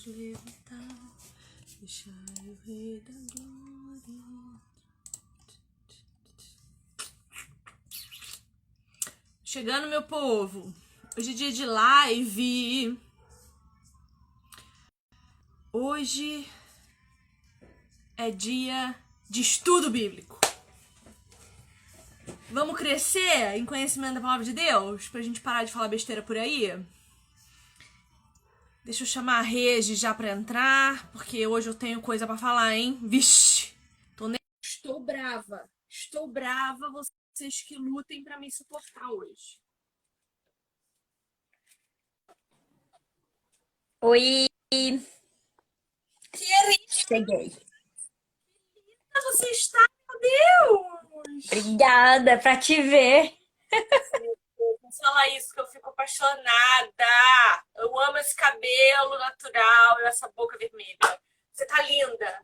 Levantar, deixar o Rei da Glória. Chegando, meu povo. Hoje é dia de live. Hoje é dia de estudo bíblico. Vamos crescer em conhecimento da palavra de Deus? Pra gente parar de falar besteira por aí? Deixa eu chamar a Regi já pra entrar, porque hoje eu tenho coisa pra falar, hein? Vixe! Estou brava. Estou brava, vocês que lutem pra me suportar hoje. Oi, Querida, cheguei. você está, meu Deus! Obrigada pra te ver. Não fala isso que eu fico apaixonada. Eu amo esse cabelo natural e essa boca vermelha. Você tá linda.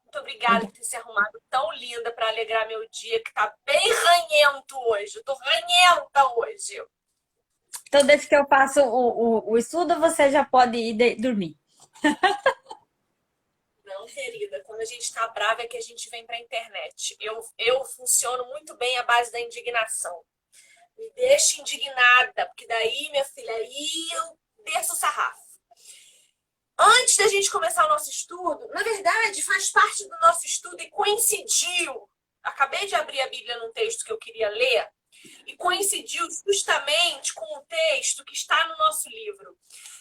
Muito obrigada por ter se arrumado tão linda pra alegrar meu dia, que tá bem ranhento hoje. Eu tô ranhenta hoje. Toda vez que eu faço o estudo, você já pode ir dormir. Não, querida, quando a gente tá brava é que a gente vem pra internet. Eu funciono muito bem à base da indignação. Me deixa indignada, porque daí, minha filha, aí eu desço o sarrafo. Antes da gente começar o nosso estudo, na verdade, faz parte do nosso estudo e coincidiu. Acabei de abrir a Bíblia num texto que eu queria ler e coincidiu justamente com o texto que está no nosso livro.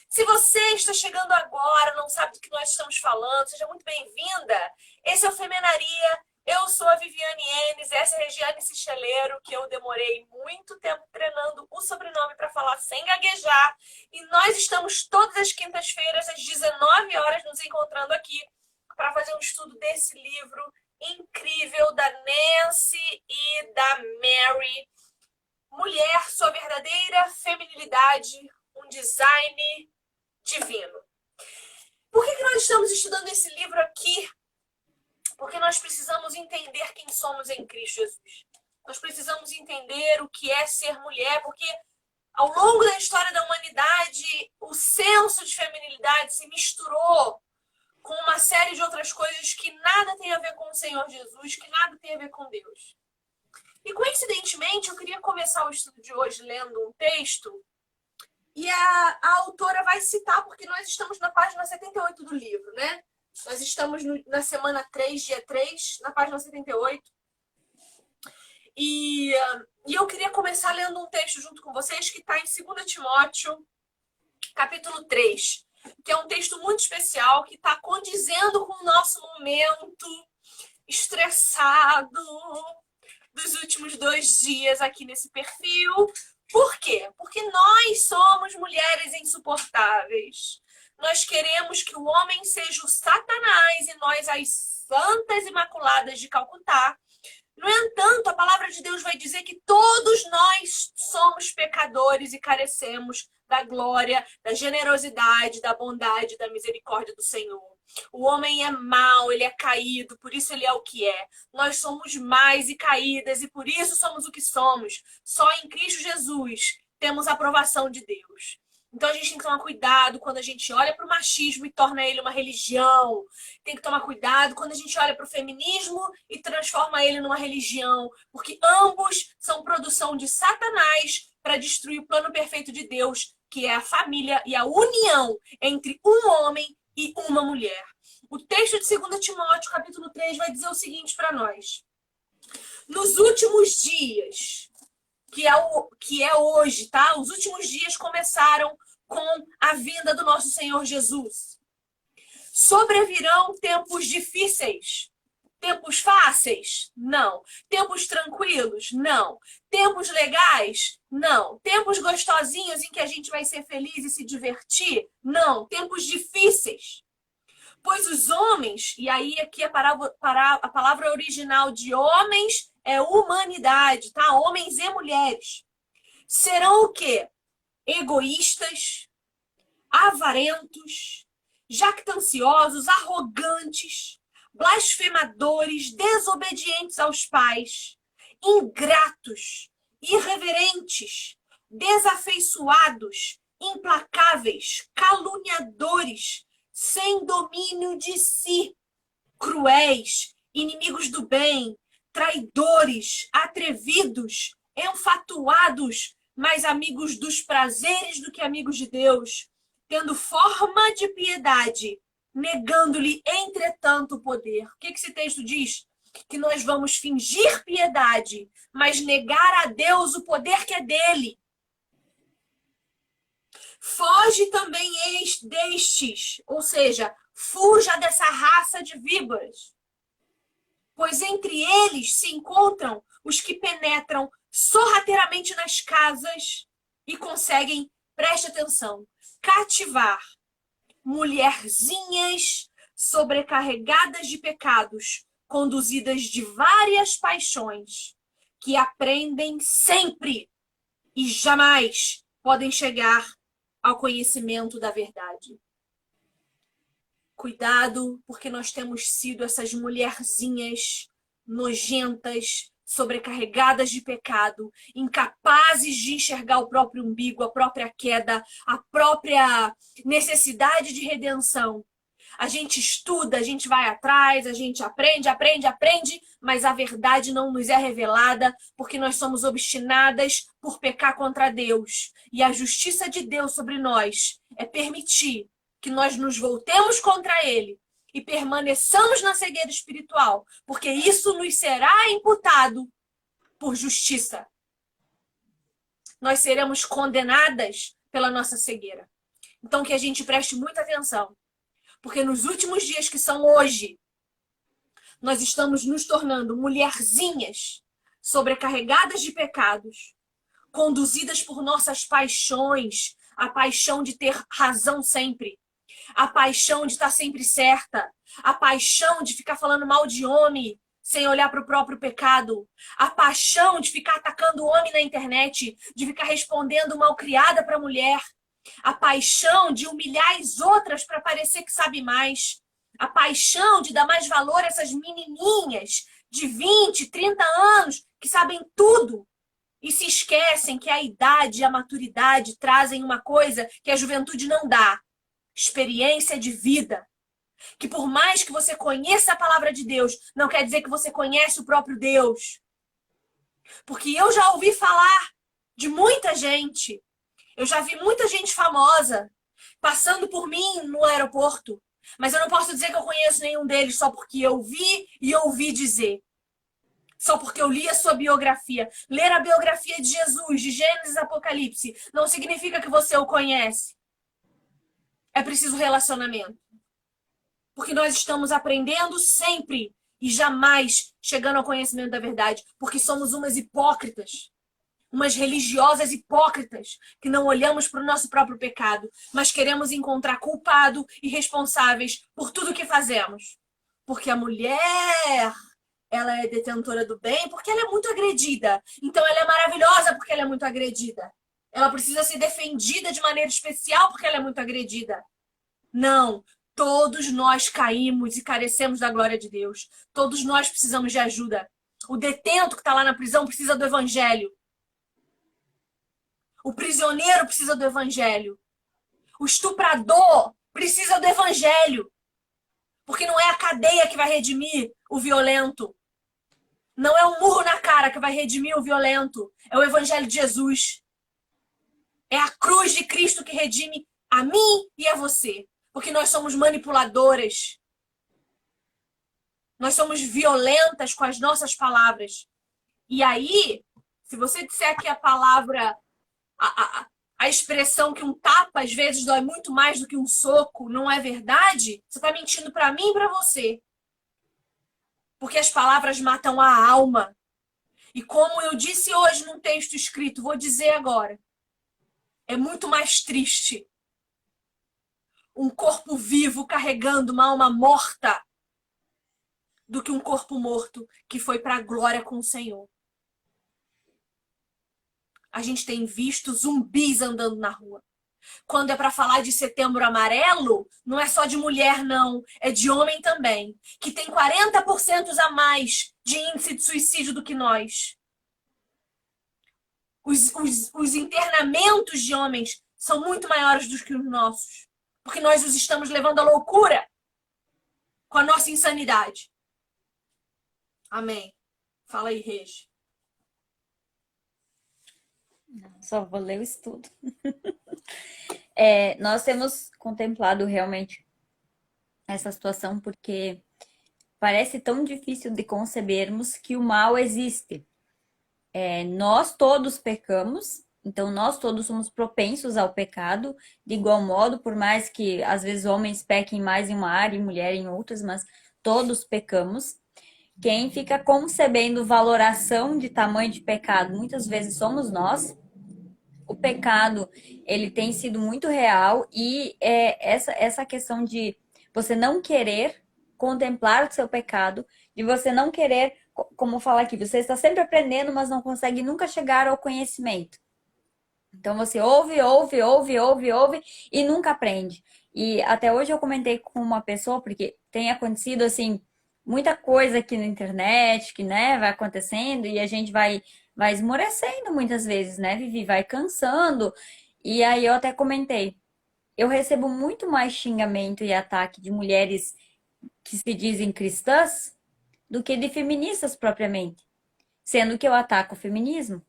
Se você está chegando agora, não sabe do que nós estamos falando, seja muito bem-vinda. Esse é o Femenaria. Eu sou a Viviane Enes, essa é a Regiane Cicheleiro, que eu demorei muito tempo treinando o sobrenome para falar sem gaguejar. E nós estamos todas as quintas-feiras, às 19 horas, nos encontrando aqui para fazer um estudo desse livro incrível da Nancy e da Mary. Mulher, sua verdadeira feminilidade, um design divino. Por que nós estamos estudando esse livro aqui? Porque nós precisamos entender quem somos em Cristo Jesus. Nós precisamos entender o que é ser mulher, porque ao longo da história da humanidade, o senso de feminilidade se misturou com uma série de outras coisas que nada tem a ver com o Senhor Jesus, que nada tem a ver com Deus. E coincidentemente, eu queria começar o estudo de hoje lendo um texto e a autora vai citar, porque nós estamos na página 78 do livro, né? Nós estamos na semana 3, dia 3, na página 78. E eu queria começar lendo um texto junto com vocês que está em 2 Timóteo, capítulo 3, que é um texto muito especial, que está condizendo com o nosso momento estressado dos últimos 2 dias aqui nesse perfil. Por quê? Porque nós somos mulheres insuportáveis. Nós queremos que o homem seja o Satanás e nós as santas imaculadas de Calcutá. No entanto, a palavra de Deus vai dizer que todos nós somos pecadores e carecemos da glória, da generosidade, da bondade, da misericórdia do Senhor. O homem é mau, ele é caído, por isso ele é o que é. Nós somos mais e caídas e por isso somos o que somos. Só em Cristo Jesus temos a aprovação de Deus. Então a gente tem que tomar cuidado quando a gente olha para o machismo e torna ele uma religião. Tem que tomar cuidado quando a gente olha para o feminismo e transforma ele numa religião. Porque ambos são produção de Satanás para destruir o plano perfeito de Deus, que é a família e a união entre um homem e uma mulher. O texto de 2 Timóteo, capítulo 3, vai dizer o seguinte para nós. Nos últimos dias, que é hoje, tá? Os últimos dias começaram com a vinda do nosso Senhor Jesus. Sobrevirão tempos difíceis. Tempos fáceis? Não. Tempos tranquilos? Não. Tempos legais? Não. Tempos gostosinhos em que a gente vai ser feliz e se divertir? Não. Tempos difíceis. Pois os homens, e aí aqui a palavra original de homens é humanidade, tá? Homens e mulheres. Serão o quê? egoístas, avarentos, jactanciosos, arrogantes, blasfemadores, desobedientes aos pais, ingratos, irreverentes, desafeiçoados, implacáveis, caluniadores, sem domínio de si, cruéis, inimigos do bem, traidores, atrevidos, enfatuados, mais amigos dos prazeres do que amigos de Deus, tendo forma de piedade, negando-lhe, entretanto, o poder. O que esse texto diz? Que nós vamos fingir piedade, mas negar a Deus o poder que é dele. Foge também destes, ou seja, fuja dessa raça de víboras, pois entre eles se encontram os que penetram sorrateiramente nas casas e conseguem, preste atenção, cativar mulherzinhas sobrecarregadas de pecados, conduzidas de várias paixões, que aprendem sempre e jamais podem chegar ao conhecimento da verdade. Cuidado, porque nós temos sido essas mulherzinhas nojentas, sobrecarregadas de pecado, incapazes de enxergar o próprio umbigo, a própria queda, a própria necessidade de redenção. A gente estuda, a gente vai atrás, a gente aprende, mas a verdade não nos é revelada porque nós somos obstinadas por pecar contra Deus. E a justiça de Deus sobre nós é permitir que nós nos voltemos contra Ele e permaneçamos na cegueira espiritual, porque isso nos será imputado por justiça. Nós seremos condenadas pela nossa cegueira. Então que a gente preste muita atenção, porque nos últimos dias, que são hoje, nós estamos nos tornando mulherzinhas sobrecarregadas de pecados, conduzidas por nossas paixões, a paixão de ter razão sempre, a paixão de estar sempre certa, a paixão de ficar falando mal de homem sem olhar para o próprio pecado, a paixão de ficar atacando o homem na internet, de ficar respondendo malcriada para a mulher, a paixão de humilhar as outras para parecer que sabe mais, a paixão de dar mais valor a essas menininhas de 20, 30 anos que sabem tudo e se esquecem que a idade e a maturidade trazem uma coisa que a juventude não dá: experiência de vida. Que por mais que você conheça a palavra de Deus, não quer dizer que você conhece o próprio Deus. Porque eu já ouvi falar de muita gente, eu já vi muita gente famosa passando por mim no aeroporto, mas eu não posso dizer que eu conheço nenhum deles só porque eu vi e ouvi dizer. Só porque eu li a sua biografia. Ler a biografia de Jesus, de Gênesis a Apocalipse, não significa que você o conhece. É preciso relacionamento. Porque nós estamos aprendendo sempre e jamais chegando ao conhecimento da verdade. Porque somos umas hipócritas. Umas religiosas hipócritas que não olhamos para o nosso próprio pecado, mas queremos encontrar culpado e responsáveis por tudo que fazemos. Porque a mulher, ela é detentora do bem porque ela é muito agredida. Então ela é maravilhosa porque ela é muito agredida. Ela precisa ser defendida de maneira especial porque ela é muito agredida. Não. Todos nós caímos e carecemos da glória de Deus. Todos nós precisamos de ajuda. O detento que está lá na prisão precisa do evangelho. O prisioneiro precisa do evangelho. O estuprador precisa do evangelho. Porque não é a cadeia que vai redimir o violento. Não é um murro na cara que vai redimir o violento. É o evangelho de Jesus. É a cruz de Cristo que redime a mim e a você. Porque nós somos manipuladoras. Nós somos violentas com as nossas palavras. E aí, se você disser que a palavra, a expressão que um tapa às vezes dói muito mais do que um soco não é verdade, você está mentindo para mim e para você. Porque as palavras matam a alma. E como eu disse hoje num texto escrito, vou dizer agora, é muito mais triste um corpo vivo carregando uma alma morta do que um corpo morto que foi para a glória com o Senhor. a gente tem visto zumbis andando na rua. Quando é para falar de Setembro Amarelo, não é só de mulher, não. É de homem também. Que tem 40% a mais de índice de suicídio do que nós. Os internamentos de homens são muito maiores do que os nossos. Porque nós os estamos levando à loucura com a nossa insanidade. Amém. Fala aí, Regi. Só vou ler o estudo. Nós temos contemplado realmente essa situação porque parece tão difícil de concebermos que o mal existe. Nós todos pecamos, então nós todos somos propensos ao pecado, de igual modo, por mais que às vezes homens pequem mais em uma área e mulher em outras, mas todos pecamos. Quem fica concebendo valoração de tamanho de pecado, muitas vezes somos nós. O pecado, ele tem sido muito real e essa questão de você não querer contemplar o seu pecado, de você não querer, como fala aqui, você está sempre aprendendo, mas não consegue nunca chegar ao conhecimento. Então você ouve e nunca aprende. E até hoje eu comentei com uma pessoa, porque tem acontecido assim, muita coisa aqui na internet, que né, vai acontecendo e a gente vai esmorecendo muitas vezes, né, Vivi? Vai cansando. E aí eu até comentei, eu recebo muito mais xingamento e ataque de mulheres que se dizem cristãs do que de feministas propriamente, sendo que eu ataco o feminismo.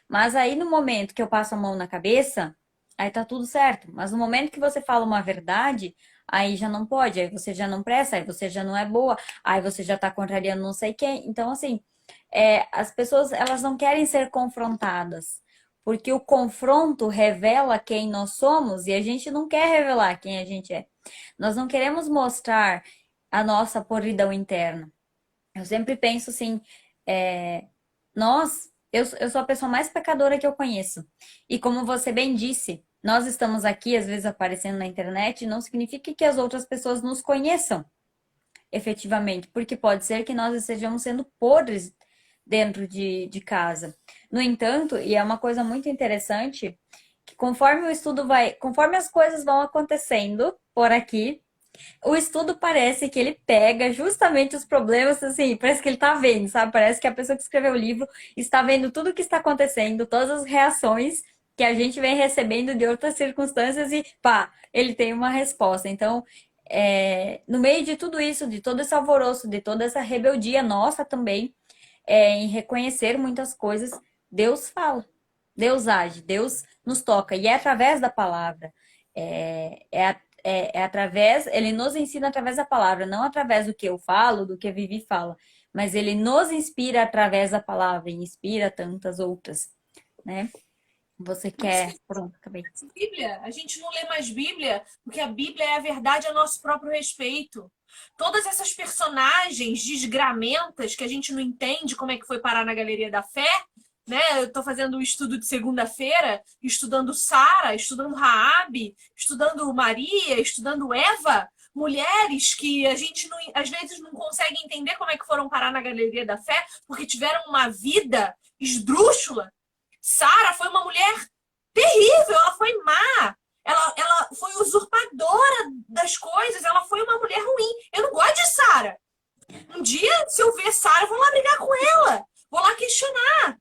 Mas aí no momento que eu passo a mão na cabeça, aí tá tudo certo. Mas no momento que você fala uma verdade, aí já não pode, aí você já não presta, aí você já não é boa, aí você já tá contrariando não sei quem. Então, assim, as pessoas, elas não querem ser confrontadas. Porque o confronto revela quem nós somos e a gente não quer revelar quem a gente é. Nós não queremos mostrar a nossa podridão interna. Eu sempre penso assim, eu sou a pessoa mais pecadora que eu conheço. E como você bem disse, nós estamos aqui, às vezes, aparecendo na internet, não significa que as outras pessoas nos conheçam efetivamente, porque pode ser que nós estejamos sendo podres dentro de casa. No entanto, e é uma coisa muito interessante, que conforme o estudo conforme as coisas vão acontecendo por aqui, o estudo parece que ele pega justamente os problemas, assim, parece que ele tá vendo, sabe? Parece que a pessoa que escreveu o livro está vendo tudo o que está acontecendo, todas as reações que a gente vem recebendo de outras circunstâncias e pá, ele tem uma resposta. Então, no meio de tudo isso, de todo esse alvoroço, de toda essa rebeldia nossa também, em reconhecer muitas coisas, Deus fala, Deus age, Deus nos toca, e é através da palavra. Através, ele nos ensina através da palavra, não através do que eu falo, do que a Vivi fala, mas ele nos inspira através da palavra e inspira tantas outras, né? Você quer? Pronto, acabei. Bíblia. A gente não lê mais Bíblia, porque a Bíblia é a verdade a nosso próprio respeito. Todas essas personagens desgramentas que a gente não entende como é que foi parar na Galeria da Fé, né? Eu estou fazendo um estudo de segunda-feira, estudando Sara, estudando Raabe, estudando Maria, estudando Eva, mulheres que a gente não, às vezes não consegue entender como é que foram parar na Galeria da Fé, porque tiveram uma vida esdrúxula. Sara foi uma mulher terrível, ela foi má. Ela foi usurpadora das coisas, ela foi uma mulher ruim. Eu não gosto de Sara. Um dia, se eu ver Sara, eu vou lá brigar com ela. Vou lá questionar.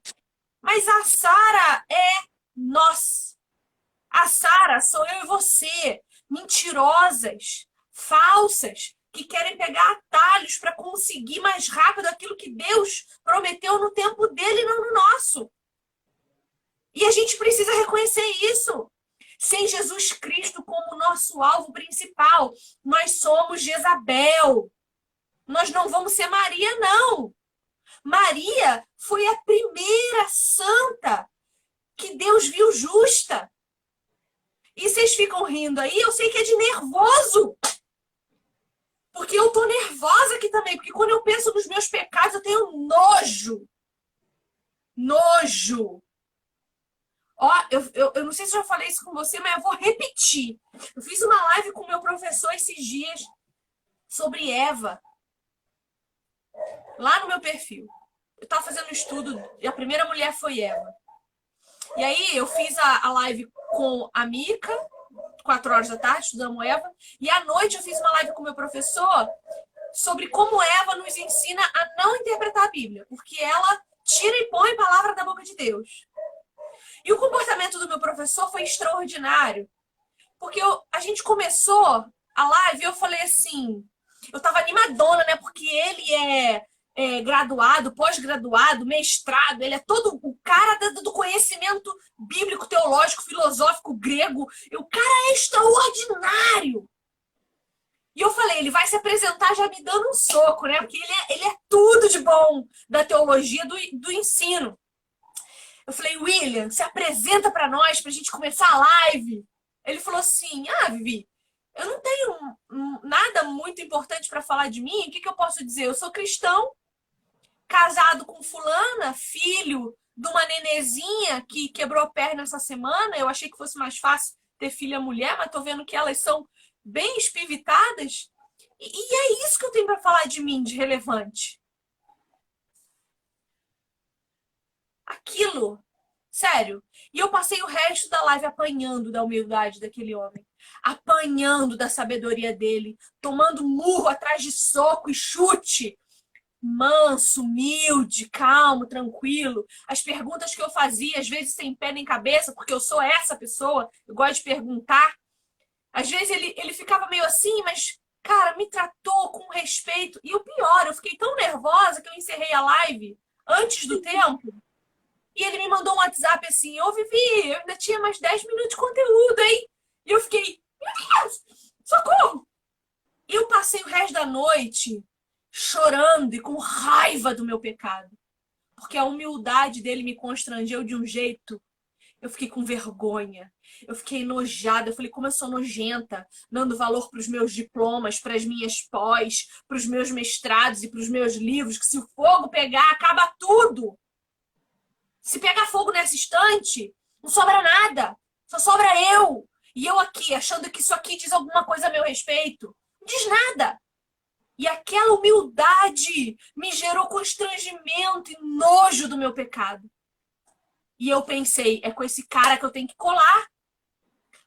Mas a Sara é nós. A Sara sou eu e você. Mentirosas, falsas, que querem pegar atalhos para conseguir mais rápido aquilo que Deus prometeu no tempo dele e não no nosso. E a gente precisa reconhecer isso. Sem Jesus Cristo como nosso alvo principal, nós somos Jezabel. Nós não vamos ser Maria, não. Maria foi a primeira santa que Deus viu justa. E vocês ficam rindo aí, eu sei que é de nervoso. Porque eu tô nervosa aqui também. Porque quando eu penso nos meus pecados, eu tenho nojo. Nojo. Ó, eu não sei se eu já falei isso com você, mas eu vou repetir. Eu fiz uma live com o meu professor esses dias sobre Eva. Lá no meu perfil. Eu estava fazendo um estudo e a primeira mulher foi Eva. E aí eu fiz a live com a Mica, 4 horas da tarde, estudamos Eva. E à noite eu fiz uma live com o meu professor sobre como Eva nos ensina a não interpretar a Bíblia. Porque ela tira e põe palavra da boca de Deus. E o comportamento do meu professor foi extraordinário. Porque a gente começou a live e eu falei assim... Eu tava animadona, né? Porque ele é graduado, pós-graduado, mestrado. Ele é todo o cara do conhecimento bíblico, teológico, filosófico, grego. E o cara é extraordinário. E eu falei, ele vai se apresentar já me dando um soco, né? Porque ele é tudo de bom da teologia do ensino. Eu falei, William, se apresenta pra nós, pra gente começar a live. Ele falou assim, Vivi, eu não tenho nada muito importante para falar de mim. O que eu posso dizer? Eu sou cristão, casado com fulana, filho de uma nenezinha que quebrou a perna essa semana. Eu achei que fosse mais fácil ter filha mulher, mas tô vendo que elas são bem espivitadas. E é isso que eu tenho para falar de mim, de relevante. Aquilo, sério. E eu passei o resto da live apanhando da humildade daquele homem. Apanhando da sabedoria dele, tomando murro atrás de soco e chute. Manso, humilde, calmo, tranquilo. As perguntas que eu fazia, às vezes sem pé nem cabeça, porque eu sou essa pessoa, eu gosto de perguntar. Às vezes ele ficava meio assim, mas, cara, me tratou com respeito. E o pior, eu fiquei tão nervosa que eu encerrei a live antes do tempo. E ele me mandou um WhatsApp assim, Vivi, eu ainda tinha mais 10 minutos de conteúdo, hein? E eu fiquei, meu Deus, socorro! E eu passei o resto da noite chorando e com raiva do meu pecado. Porque a humildade dele me constrangeu de um jeito. Eu fiquei com vergonha. Eu fiquei enojada. Eu falei, como eu sou nojenta, dando valor para os meus diplomas, para as minhas pós, para os meus mestrados e para os meus livros, que se o fogo pegar, acaba tudo. Se pegar fogo nessa estante, não sobra nada. Só sobra eu. E eu aqui, achando que isso aqui diz alguma coisa a meu respeito. Não diz nada. E aquela humildade me gerou constrangimento e nojo do meu pecado. E eu pensei, é com esse cara que eu tenho que colar.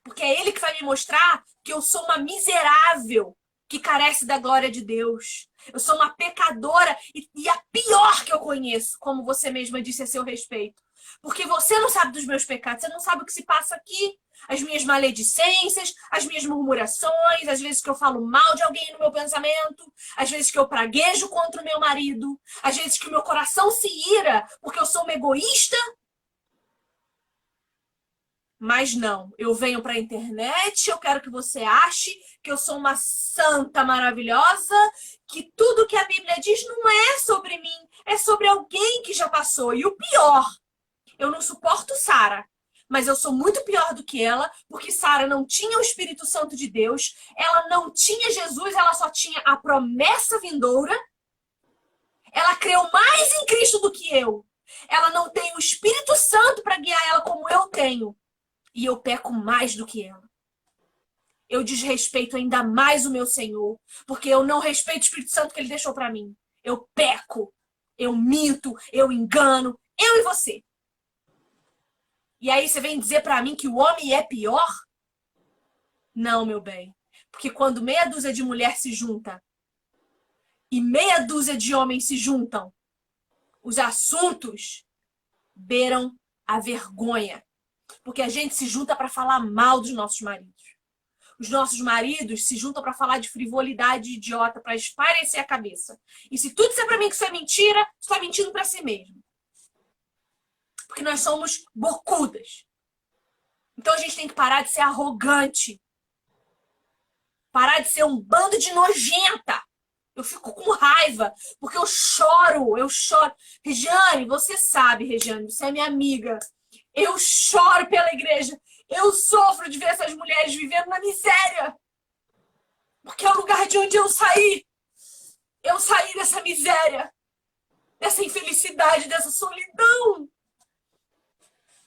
Porque é ele que vai me mostrar que eu sou uma miserável que carece da glória de Deus. Eu sou uma pecadora e a pior que eu conheço, como você mesma disse a seu respeito. Porque você não sabe dos meus pecados, você não sabe o que se passa aqui. As minhas maledicências, as minhas murmurações, às vezes que eu falo mal de alguém no meu pensamento, às vezes que eu praguejo contra o meu marido, às vezes que o meu coração se ira porque eu sou uma egoísta. Mas não, eu venho para a internet, eu quero que você ache que eu sou uma santa maravilhosa, que tudo que a Bíblia diz não é sobre mim, é sobre alguém que já passou. E o pior, eu não suporto Sara, mas eu sou muito pior do que ela, porque Sara não tinha o Espírito Santo de Deus, ela não tinha Jesus, ela só tinha a promessa vindoura. Ela creu mais em Cristo do que eu. Ela não tem o Espírito Santo para guiar ela como eu tenho. E eu peco mais do que ela. Eu desrespeito ainda mais o meu Senhor, porque eu não respeito o Espírito Santo que ele deixou para mim. Eu peco, eu minto, eu engano, eu e você. E aí você vem dizer para mim que o homem é pior? Não, meu bem. Porque quando meia dúzia de mulher se junta e meia dúzia de homens se juntam, os assuntos beiram a vergonha. Porque a gente se junta para falar mal dos nossos maridos. Os nossos maridos se juntam para falar de frivolidade idiota, para espairecer a cabeça. E se tu disser para mim que isso é mentira, tu está mentindo para si mesmo. Porque nós somos bocudas. Então a gente tem que parar de ser arrogante. Parar de ser um bando de nojenta. Eu fico com raiva, porque eu choro. Regiane, você sabe, Regiane, você é minha amiga. Eu choro pela igreja. Eu sofro de ver essas mulheres vivendo na miséria. Porque é o lugar de onde eu saí. Eu saí dessa miséria, dessa infelicidade, dessa solidão.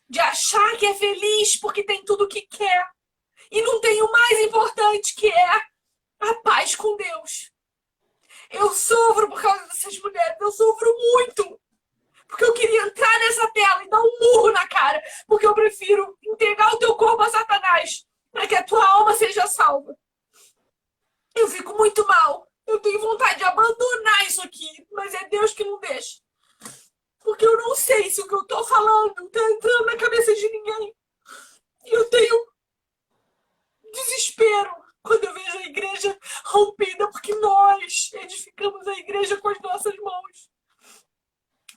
De achar que é feliz porque tem tudo o que quer. E não tem o mais importante, que é a paz com Deus. Eu sofro por causa dessas mulheres. Eu sofro muito. Porque eu queria entrar nessa tela e dar um murro na cara. Porque eu prefiro entregar o teu corpo a Satanás para que a tua alma seja salva. Eu fico muito mal. Eu tenho vontade de abandonar isso aqui, mas é Deus que não deixa. Porque eu não sei se o que eu tô falando tá entrando na cabeça de ninguém. E eu tenho desespero quando eu vejo a igreja rompida, porque nós edificamos a igreja com as nossas mãos.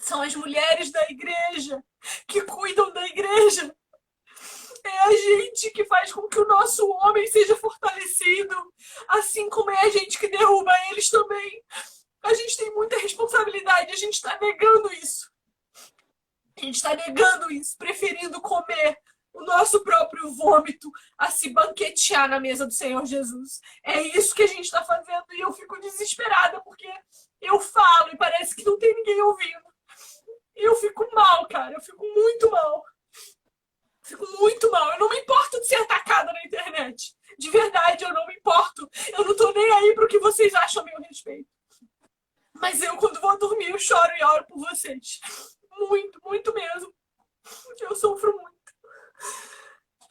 São as mulheres da igreja que cuidam da igreja. É a gente que faz com que o nosso homem seja fortalecido, assim como é a gente que derruba eles também. A gente tem muita responsabilidade, a gente está negando isso. A gente está negando isso, preferindo comer o nosso próprio vômito a se banquetear na mesa do Senhor Jesus. É isso que a gente está fazendo e eu fico desesperada porque eu falo e parece que não tem ninguém ouvindo. E eu fico mal, cara, eu fico muito mal. Fico muito mal. Eu não me importo de ser atacada na internet. De verdade, eu não me importo. Eu não tô nem aí pro que vocês acham a meu respeito. Mas eu, quando vou dormir, eu choro e oro por vocês. Muito, muito mesmo. Eu sofro muito.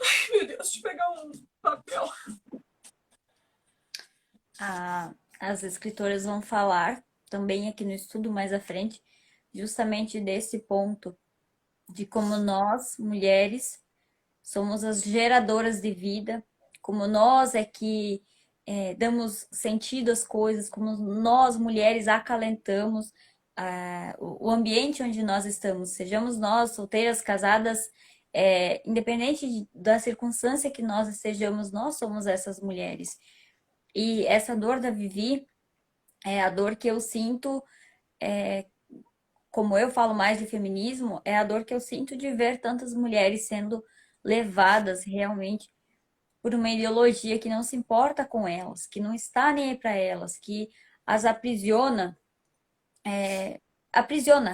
Ai, meu Deus, deixa eu pegar um papel. As escritoras vão falar também aqui no estudo mais à frente, justamente desse ponto, de como nós, mulheres, somos as geradoras de vida, como nós é que damos sentido às coisas, como nós, mulheres, acalentamos o ambiente onde nós estamos, sejamos nós, solteiras, casadas, independente da circunstância que nós estejamos, nós somos essas mulheres. E essa dor da Vivi é a dor que eu sinto, como eu falo mais de feminismo, é a dor que eu sinto de ver tantas mulheres sendo levadas realmente por uma ideologia que não se importa com elas, que não está nem aí para elas, que as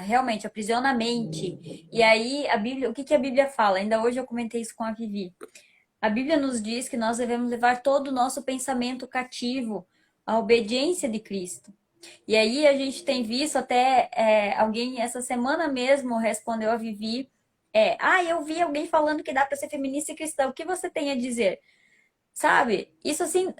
realmente, aprisiona a mente. E aí, a Bíblia, o que a Bíblia fala? Ainda hoje eu comentei isso com a Vivi. A Bíblia nos diz que nós devemos levar todo o nosso pensamento cativo à obediência de Cristo. E aí a gente tem visto até alguém essa semana mesmo respondeu a Vivi, eu vi alguém falando que dá para ser feminista e cristã. O que você tem a dizer? Sabe? Isso assim,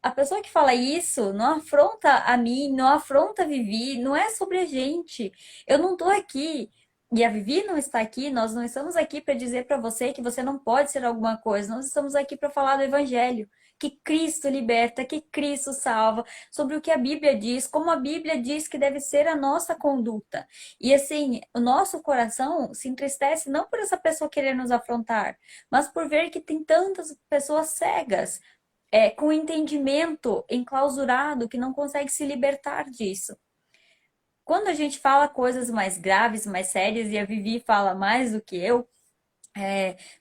a pessoa que fala isso não afronta a mim, não afronta a Vivi, não é sobre a gente. Eu não tô aqui e a Vivi não está aqui, nós não estamos aqui para dizer para você que você não pode ser alguma coisa. Nós estamos aqui para falar do evangelho, que Cristo liberta, que Cristo salva, sobre o que a Bíblia diz, como a Bíblia diz que deve ser a nossa conduta. E assim, o nosso coração se entristece não por essa pessoa querer nos afrontar, mas por ver que tem tantas pessoas cegas, com entendimento enclausurado, que não consegue se libertar disso. Quando a gente fala coisas mais graves, mais sérias, e a Vivi fala mais do que eu,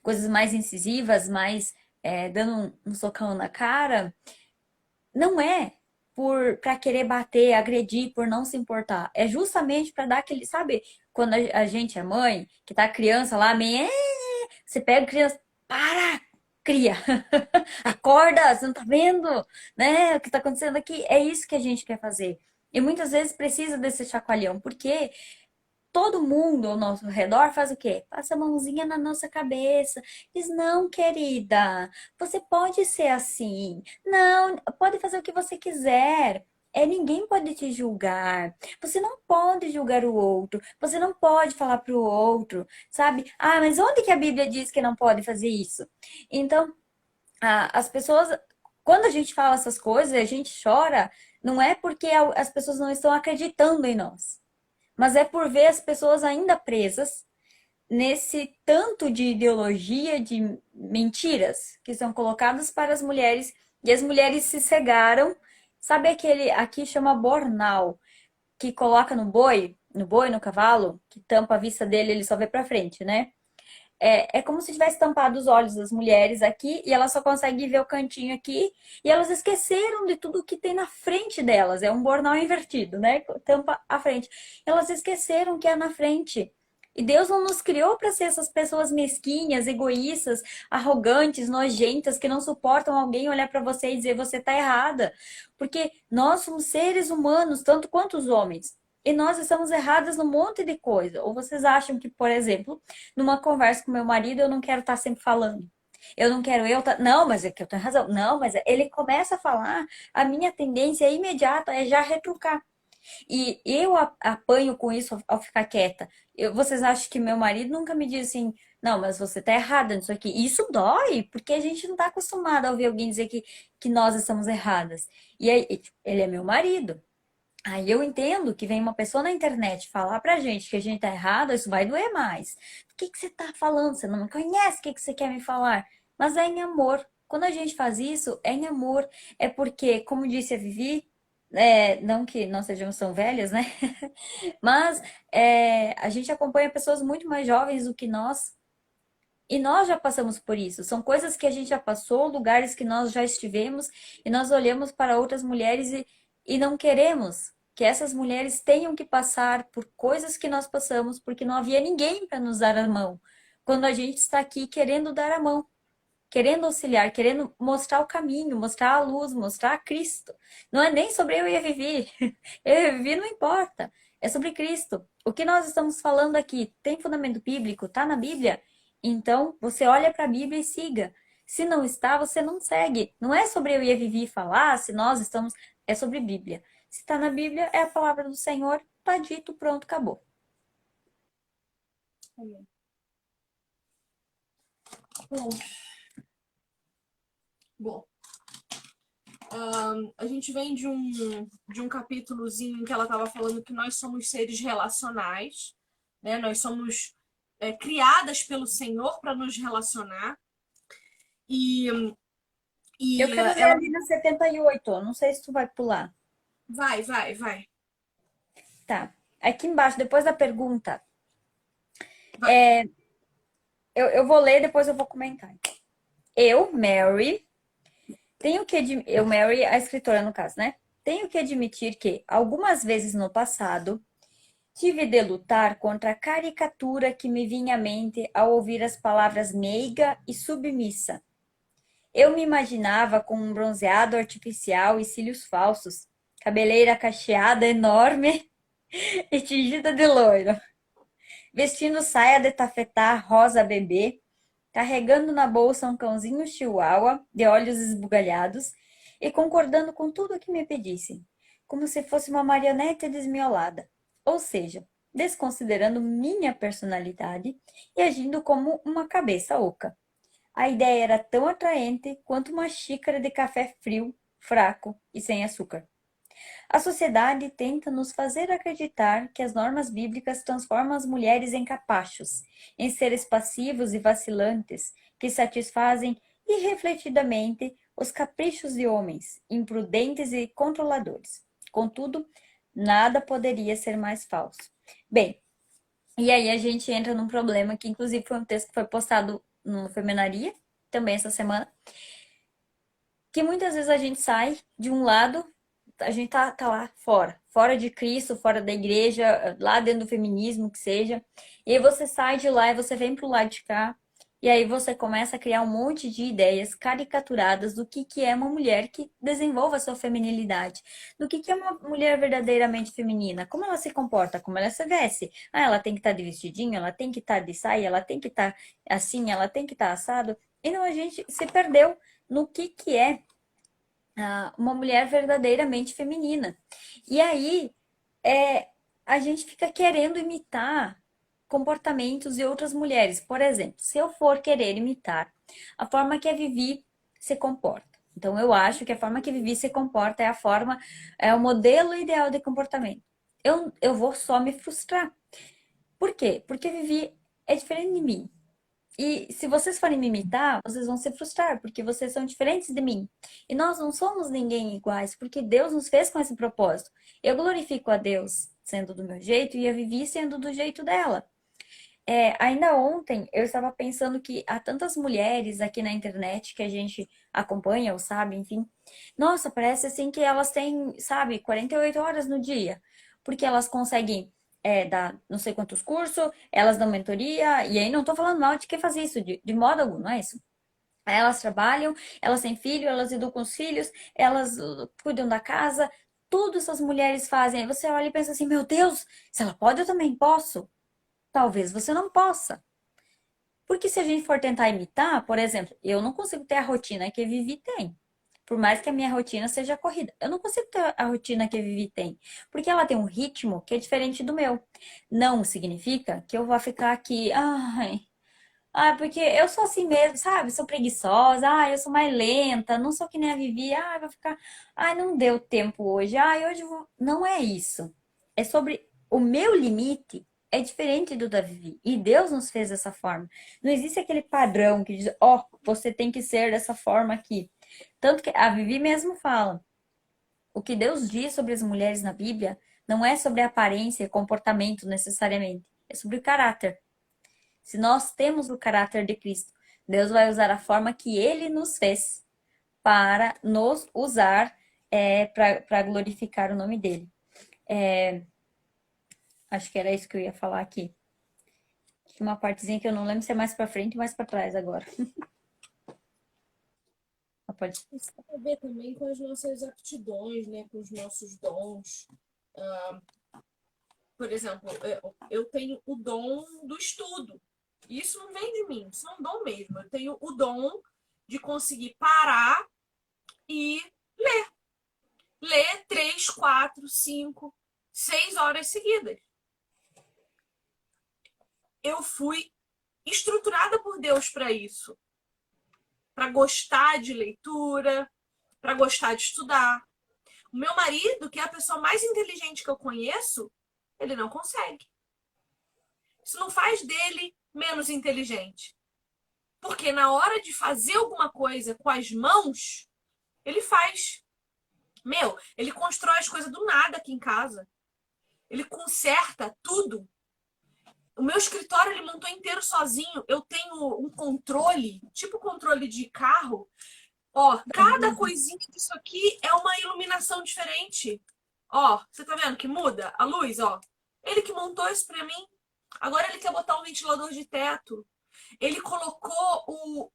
coisas mais incisivas, mais dando um socão na cara, não é para querer bater, agredir, por não se importar. É justamente para dar aquele, sabe, quando a gente é mãe, que tá a criança lá, meio, você pega a criança, para, cria, acorda, você não tá vendo, né, o que tá acontecendo aqui? É isso que a gente quer fazer. E muitas vezes precisa desse chacoalhão, porque todo mundo ao nosso redor faz o quê? Passa a mãozinha na nossa cabeça. Diz, não, querida, você pode ser assim. Não, pode fazer o que você quiser. Ninguém pode te julgar. Você não pode julgar o outro. Você não pode falar para o outro, sabe? Ah, mas onde que a Bíblia diz que não pode fazer isso? Então, as pessoas, quando a gente fala essas coisas, a gente chora, não é porque as pessoas não estão acreditando em nós, mas é por ver as pessoas ainda presas nesse tanto de ideologia, de mentiras que são colocadas para as mulheres, e as mulheres se cegaram. Sabe aquele, aqui chama bornal, que coloca no cavalo, que tampa a vista dele, ele só vê para frente, né? É como se tivesse tampado os olhos das mulheres aqui e elas só conseguem ver o cantinho aqui e elas esqueceram de tudo que tem na frente delas. É um bornal invertido, né? Tampa a frente. Elas esqueceram que é na frente. E Deus não nos criou para ser essas pessoas mesquinhas, egoístas, arrogantes, nojentas, que não suportam alguém olhar para você e dizer você tá errada. Porque nós somos seres humanos, tanto quanto os homens. E nós estamos erradas num monte de coisa. Ou vocês acham que, por exemplo, numa conversa com meu marido, eu não quero estar sempre falando. Eu não quero eu tá... Não, mas é que eu tenho razão. Não, mas ele começa a falar, a minha tendência imediata é já retrucar. E eu apanho com isso ao ficar quieta. Vocês acham que meu marido nunca me diz assim, não, mas você tá errada nisso aqui. Isso dói, porque a gente não tá acostumado a ouvir alguém dizer que nós estamos erradas. E aí, tipo, ele é meu marido. Aí eu entendo que vem uma pessoa na internet falar pra gente que a gente tá errado, isso vai doer mais. O que que você tá falando? Você não me conhece, o que que você quer me falar? Mas é em amor. Quando a gente faz isso, é em amor. É porque, como disse a Vivi, não que nós sejamos tão velhas, né? Mas a gente acompanha pessoas muito mais jovens do que nós. E nós já passamos por isso. São coisas que a gente já passou, lugares que nós já estivemos, e nós olhamos para outras mulheres e não queremos que essas mulheres tenham que passar por coisas que nós passamos, porque não havia ninguém para nos dar a mão. Quando a gente está aqui querendo dar a mão, querendo auxiliar, querendo mostrar o caminho, mostrar a luz, mostrar a Cristo. Não é nem sobre eu e a Vivi. Eu e a Vivi não importa. É sobre Cristo. O que nós estamos falando aqui tem fundamento bíblico? Está na Bíblia? Então, você olha para a Bíblia e siga. Se não está, você não segue. Não é sobre eu e a Vivi falar, se nós estamos. É sobre Bíblia. Se está na Bíblia, é a palavra do Senhor. Está dito, pronto, acabou. Bom, bom. A gente vem de um capítulozinho que ela estava falando que nós somos seres relacionais, né? Nós somos criadas pelo Senhor para nos relacionar. E, e Eu quero ler ela. ali na 78. Não sei se tu vai pular. Vai, vai, vai. Tá. Aqui embaixo, depois da pergunta, Vai. eu vou ler, depois eu vou comentar. Eu, Mary, eu, Mary, a escritora no caso, né? Tenho que admitir que, algumas vezes no passado, tive de lutar contra a caricatura que me vinha à mente ao ouvir as palavras meiga e submissa. Eu me imaginava com um bronzeado artificial e cílios falsos, cabeleira cacheada enorme e tingida de loiro, vestindo saia de tafetá rosa bebê, carregando na bolsa um cãozinho chihuahua de olhos esbugalhados e concordando com tudo o que me pedissem, como se fosse uma marionete desmiolada, ou seja, desconsiderando minha personalidade e agindo como uma cabeça oca. A ideia era tão atraente quanto uma xícara de café frio, fraco e sem açúcar. A sociedade tenta nos fazer acreditar que as normas bíblicas transformam as mulheres em capachos, em seres passivos e vacilantes que satisfazem irrefletidamente os caprichos de homens, imprudentes e controladores. Contudo, nada poderia ser mais falso. Bem, e aí a gente entra num problema que, inclusive, foi um texto que foi postado no Feminaria, também essa semana, que muitas vezes a gente sai de um lado, a gente tá lá fora de Cristo, fora da igreja, lá dentro do feminismo, que seja. E aí você sai de lá e você vem pro lado de cá. E aí você começa a criar um monte de ideias caricaturadas do que é uma mulher que desenvolva a sua feminilidade. Do que é uma mulher verdadeiramente feminina. Como ela se comporta, como ela se veste. Ah, ela tem que estar de vestidinho, ela tem que estar de saia, ela tem que estar assim, ela tem que estar assado. E não, a gente se perdeu no que é uma mulher verdadeiramente feminina. E aí, é, a gente fica querendo imitar comportamentos de outras mulheres. Por exemplo, se eu for querer imitar a forma que a Vivi se comporta. Então, eu acho que a forma que a Vivi se comporta é o modelo ideal de comportamento. Eu vou só me frustrar. Por quê? Porque a Vivi é diferente de mim. E se vocês forem me imitar, vocês vão se frustrar, porque vocês são diferentes de mim. E nós não somos ninguém iguais, porque Deus nos fez com esse propósito. Eu glorifico a Deus sendo do meu jeito e a Vivi sendo do jeito dela. Ainda ontem eu estava pensando que há tantas mulheres aqui na internet que a gente acompanha ou sabe, enfim. Nossa, parece assim que elas têm, sabe, 48 horas no dia, porque elas conseguem dar não sei quantos cursos, elas dão mentoria, e aí não tô falando mal de quem faz isso, de modo algum, não é isso? Elas trabalham, elas têm filho, elas educam os filhos, elas cuidam da casa, tudo essas mulheres fazem. Aí você olha e pensa assim, meu Deus, se ela pode, eu também posso. Talvez você não possa. Porque se a gente for tentar imitar, por exemplo, eu não consigo ter a rotina que a Vivi tem. Por mais que a minha rotina seja corrida. Eu não consigo ter a rotina que a Vivi tem. Porque ela tem um ritmo que é diferente do meu. Não significa que eu vou ficar aqui, porque eu sou assim mesmo, sabe? Sou preguiçosa, eu sou mais lenta, não sou que nem a Vivi, vou ficar, não deu tempo hoje, hoje eu vou. Não é isso. É sobre o meu limite é diferente do da Vivi. E Deus nos fez dessa forma. Não existe aquele padrão que diz, você tem que ser dessa forma aqui. Tanto que a Vivi mesmo fala, o que Deus diz sobre as mulheres na Bíblia não é sobre a aparência e comportamento necessariamente, é sobre o caráter. Se nós temos o caráter de Cristo, Deus vai usar a forma que Ele nos fez para nos usar para glorificar o nome dele. Acho que era isso que eu ia falar aqui. Tinha uma partezinha que eu não lembro se é mais para frente ou mais para trás agora. Pode... Isso tem a ver também com as nossas aptidões, né? Com os nossos dons. Por exemplo, eu tenho o dom do estudo. Isso não vem de mim, isso é um dom mesmo. Eu tenho o dom de conseguir parar e ler 3, 4, 5, 6 horas seguidas. Eu fui estruturada por Deus para isso. Para gostar de leitura, para gostar de estudar. O meu marido, que é a pessoa mais inteligente que eu conheço, ele não consegue. Isso não faz dele menos inteligente. Porque na hora de fazer alguma coisa com as mãos, ele faz. Ele constrói as coisas do nada aqui em casa. Ele conserta tudo. O meu escritório ele montou inteiro sozinho. Eu tenho um controle, tipo controle de carro. Cada coisinha disso aqui é uma iluminação diferente. Você tá vendo que muda a luz, Ele que montou isso pra mim. Agora ele quer botar um ventilador de teto. Ele colocou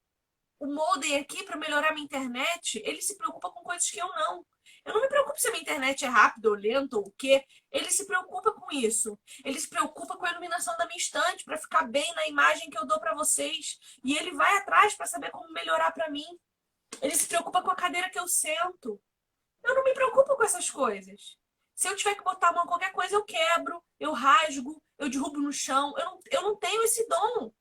o modem aqui para melhorar minha internet. Ele se preocupa com coisas que eu não. Eu não me preocupo se a minha internet é rápida ou lenta ou o quê. Ele se preocupa com isso. Ele se preocupa com a iluminação da minha estante para ficar bem na imagem que eu dou para vocês. E ele vai atrás para saber como melhorar para mim. Ele se preocupa com a cadeira que eu sento. Eu não me preocupo com essas coisas. Se eu tiver que botar a mão em qualquer coisa, eu quebro, eu rasgo, eu derrubo no chão. Eu não tenho esse dom.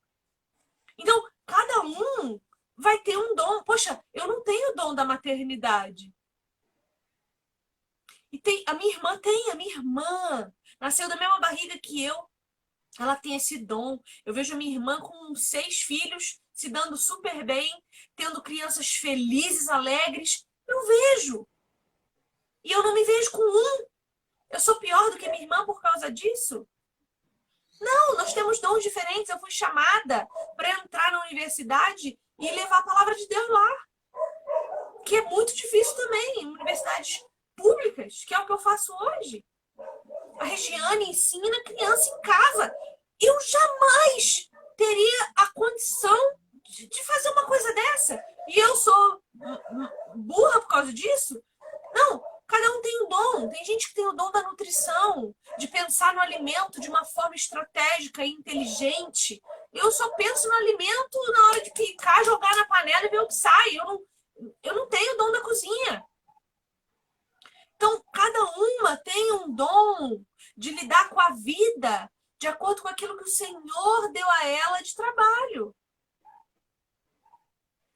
Então, cada um vai ter um dom. Poxa, eu não tenho o dom da maternidade. E a minha irmã nasceu da mesma barriga que eu. Ela tem esse dom. Eu vejo a minha irmã com 6 filhos, se dando super bem, tendo crianças felizes, alegres. Eu vejo. E eu não me vejo com um. Eu sou pior do que minha irmã por causa disso? Não, nós temos dons diferentes. Eu fui chamada para entrar na universidade e levar a palavra de Deus lá. Que é muito difícil também, em universidades públicas, que é o que eu faço hoje. A Regiane ensina criança em casa. Eu jamais teria a condição de fazer uma coisa dessa. E eu sou burra por causa disso? Não, cada um tem um dom. Tem gente que tem o dom da nutrição, de pensar no alimento de uma forma estratégica e inteligente. Eu só penso no alimento na hora de picar, jogar na panela e ver o que sai. Eu não tenho o dom da cozinha. Então, cada uma tem um dom de lidar com a vida de acordo com aquilo que o Senhor deu a ela de trabalho.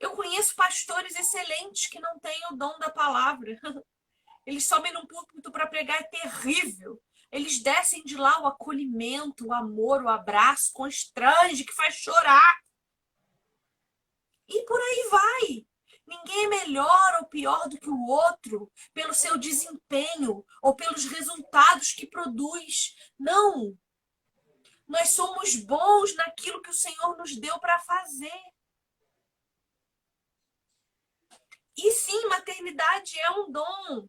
Eu conheço pastores excelentes que não têm o dom da palavra. Eles sobem num púlpito para pregar, é terrível. Eles descem de lá o acolhimento, o amor, o abraço, constrange, que faz chorar. E por aí vai. Ninguém é melhor ou pior do que o outro pelo seu desempenho ou pelos resultados que produz. Não. Nós somos bons naquilo que o Senhor nos deu para fazer. E sim, maternidade é um dom.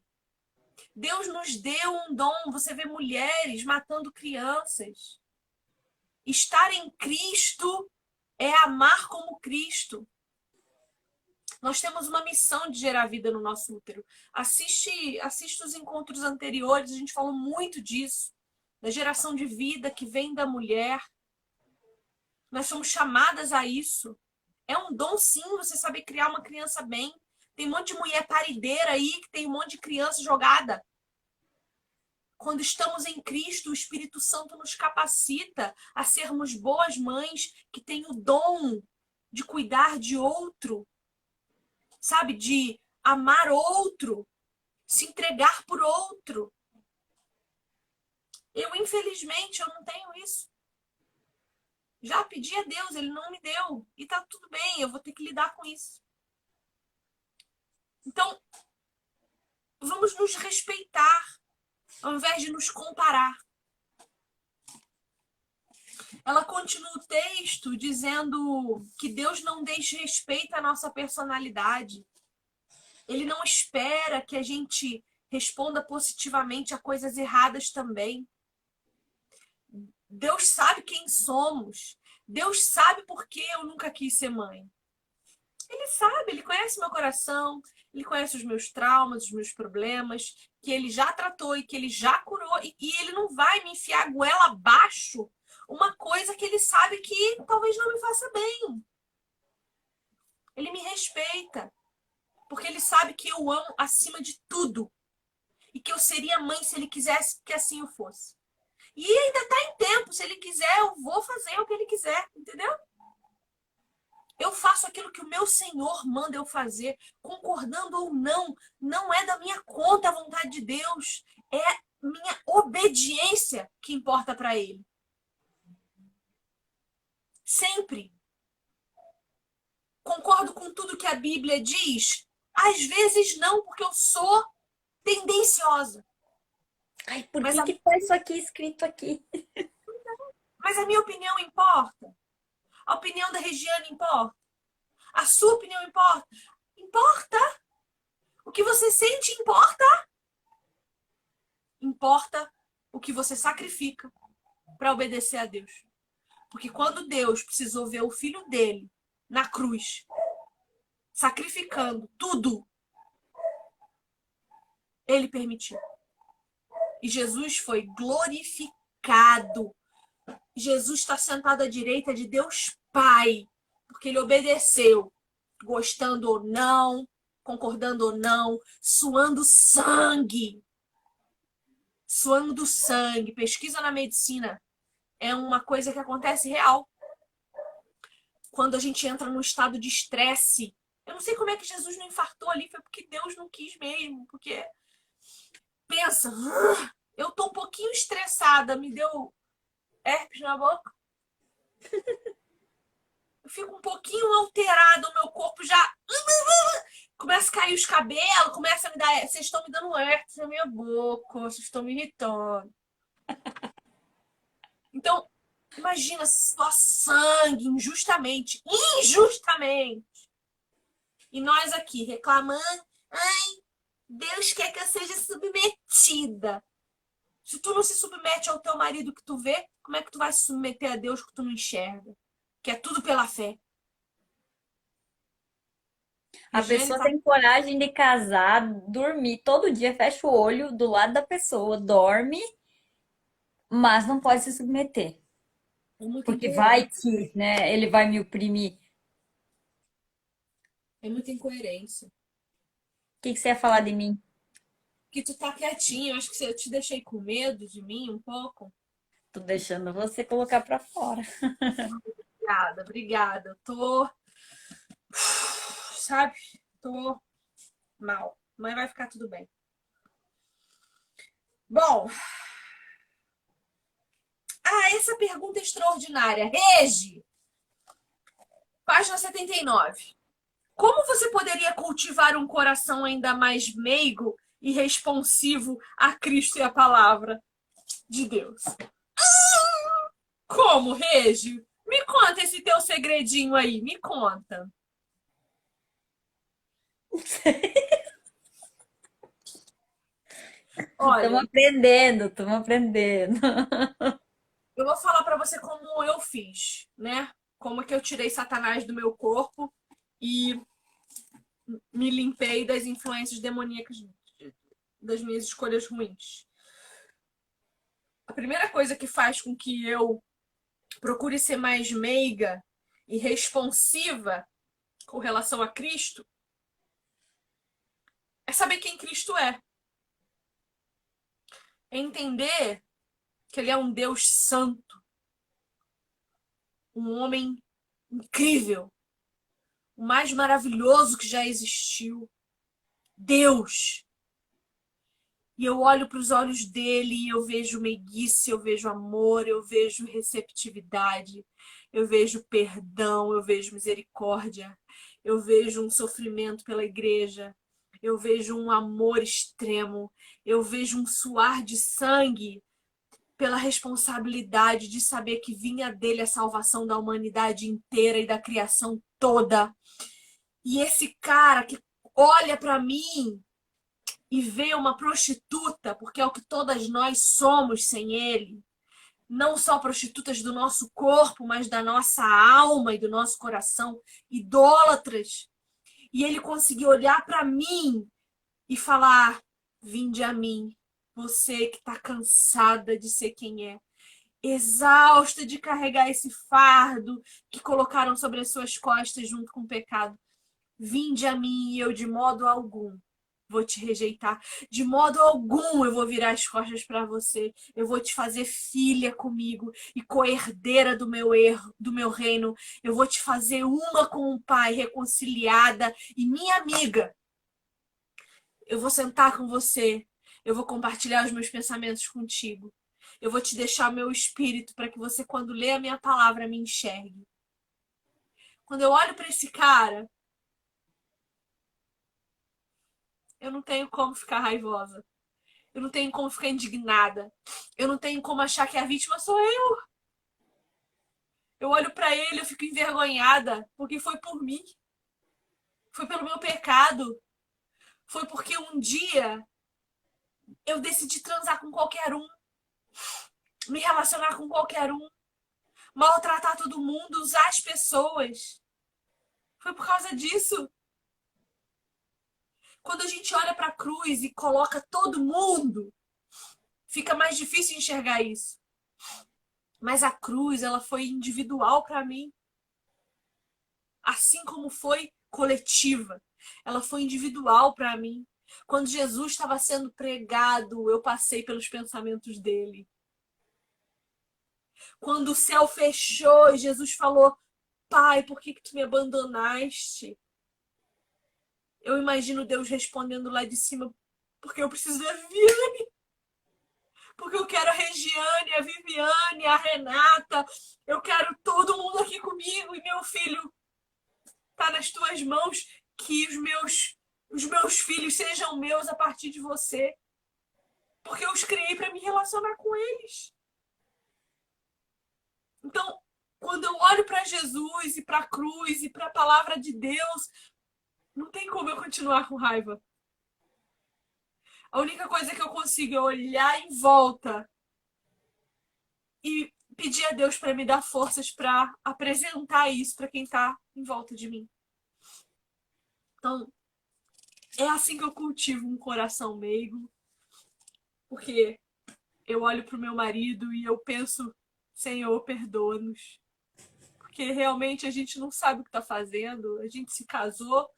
Deus nos deu um dom. Você vê mulheres matando crianças. Estar em Cristo é amar como Cristo. Nós temos uma missão de gerar vida no nosso útero. Assiste os encontros anteriores, a gente falou muito disso, da geração de vida que vem da mulher. Nós somos chamadas a isso. É um dom, sim, você saber criar uma criança bem. Tem um monte de mulher parideira aí, que tem um monte de criança jogada. Quando estamos em Cristo, o Espírito Santo nos capacita a sermos boas mães que têm o dom de cuidar de outro, sabe? De amar outro, se entregar por outro. Eu, infelizmente, eu não tenho isso. Já pedi a Deus, Ele não me deu. E tá tudo bem, eu vou ter que lidar com isso. Então, vamos nos respeitar, ao invés de nos comparar. Ela continua o texto dizendo que Deus não desrespeita a nossa personalidade. Ele não espera que a gente responda positivamente a coisas erradas também. Deus sabe quem somos. Deus sabe por que eu nunca quis ser mãe. Ele sabe, ele conhece meu coração, ele conhece os meus traumas, os meus problemas, que ele já tratou e que ele já curou. E ele não vai me enfiar a goela abaixo uma coisa que ele sabe que talvez não me faça bem. Ele me respeita, porque ele sabe que eu amo acima de tudo. E que eu seria mãe se ele quisesse que assim eu fosse. E ainda está em tempo, se ele quiser, eu vou fazer o que ele quiser, entendeu? Eu faço aquilo que o meu Senhor manda eu fazer, concordando ou não. Não é da minha conta a vontade de Deus. É minha obediência que importa para Ele. Sempre. Concordo com tudo que a Bíblia diz? Às vezes não, porque eu sou tendenciosa. Ai, por Mas que tá isso aqui escrito aqui? mas a minha opinião importa. A opinião da Regiane importa. A sua opinião importa. Importa. O que você sente importa. Importa o que você sacrifica para obedecer a Deus. Porque quando Deus precisou ver o filho dele na cruz, sacrificando tudo, ele permitiu. E Jesus foi glorificado. Jesus está sentado à direita de Deus Pai, porque ele obedeceu, gostando ou não, concordando ou não, suando sangue. Suando sangue. Pesquisa na medicina. É uma coisa que acontece real. Quando a gente entra num estado de estresse. Eu não sei como é que Jesus não infartou ali, foi porque Deus não quis mesmo. Porque, pensa, eu tô um pouquinho estressada, me deu herpes na boca. Eu fico um pouquinho alterada, o meu corpo já começa a cair os cabelos, começa a me dar. Vocês estão me dando herpes na minha boca, vocês estão me irritando. Então, imagina só sangue, injustamente. Injustamente! E nós aqui reclamando. Ai, Deus quer que eu seja submetida. Se tu não se submete ao teu marido que tu vê, como é que tu vai se submeter a Deus que tu não enxerga? Que é tudo pela fé. A Regiane pessoa tá tem coragem de casar, dormir todo dia, fecha o olho do lado da pessoa, dorme, mas não pode se submeter. muito Porque vai incoerente. que, né, ele vai me oprimir. O É muita incoerência. que que você ia falar de mim? Que tu tá quietinho. Eu acho que eu te deixei com medo de mim um pouco. Tô deixando você colocar pra fora. Obrigada, obrigada. Eu tô, sabe? Tô mal. Mas vai ficar tudo bem. Bom, essa pergunta é extraordinária. Regi, página 79. Como você poderia cultivar um coração ainda mais meigo e responsivo a Cristo e a palavra de Deus? Como, Regi? Me conta esse teu segredinho aí, me conta. Estamos Olha, aprendendo, estamos aprendendo. eu vou falar pra você como eu fiz, né? Como que eu tirei Satanás do meu corpo e me limpei das influências demoníacas das minhas escolhas ruins. A primeira coisa que faz com que eu procure ser mais meiga e responsiva com relação a Cristo é saber quem Cristo é. É entender que ele é um Deus santo, um homem incrível, o mais maravilhoso que já existiu. Deus. E eu olho para os olhos dele e eu vejo meiguice, eu vejo amor, eu vejo receptividade, eu vejo perdão, eu vejo misericórdia, eu vejo um sofrimento pela igreja, eu vejo um amor extremo, eu vejo um suar de sangue pela responsabilidade de saber que vinha dele a salvação da humanidade inteira e da criação toda. E esse cara que olha para mim e vê uma prostituta, porque é o que todas nós somos sem ele, não só prostitutas do nosso corpo, mas da nossa alma e do nosso coração, idólatras. E ele conseguiu olhar para mim e falar: vinde a mim, você que está cansada de ser quem é, exausta de carregar esse fardo que colocaram sobre as suas costas junto com o pecado. Vinde a mim e eu de modo algum vou te rejeitar. De modo algum eu vou virar as costas para você. Eu vou te fazer filha comigo e co-herdeira do meu reino. Eu vou te fazer uma com o Pai, reconciliada e minha amiga. Eu vou sentar com você. Eu vou compartilhar os meus pensamentos contigo. Eu vou te deixar o meu espírito para que você, quando lê a minha palavra, me enxergue. Quando eu olho para esse cara, eu não tenho como ficar raivosa. Eu não tenho como ficar indignada. Eu não tenho como achar que a vítima sou eu. Eu olho para ele, eu fico envergonhada, porque foi por mim. Foi pelo meu pecado. Foi porque um dia eu decidi transar com qualquer um, me relacionar com qualquer um, maltratar todo mundo, usar as pessoas. Foi por causa disso. Quando a gente olha para a cruz e coloca todo mundo, fica mais difícil enxergar isso. Mas a cruz, ela foi individual para mim. Assim como foi coletiva. Ela foi individual para mim. Quando Jesus estava sendo pregado, eu passei pelos pensamentos dele. Quando o céu fechou e Jesus falou: Pai, por que tu me abandonaste? Eu imagino Deus respondendo lá de cima: porque eu preciso da Viviane. Porque eu quero a Regiane, a Viviane, a Renata. Eu quero todo mundo aqui comigo. E meu filho tá nas tuas mãos. Que os meus filhos sejam meus a partir de você. Porque eu os criei para me relacionar com eles. Então, quando eu olho para Jesus e para a cruz e para a palavra de Deus, não tem como eu continuar com raiva. A única coisa que eu consigo é olhar em volta e pedir a Deus para me dar forças para apresentar isso para quem está em volta de mim. Então, é assim que eu cultivo um coração meigo, porque eu olho para o meu marido e eu penso: Senhor, perdoa-nos. Porque realmente a gente não sabe o que está fazendo. A gente se casou,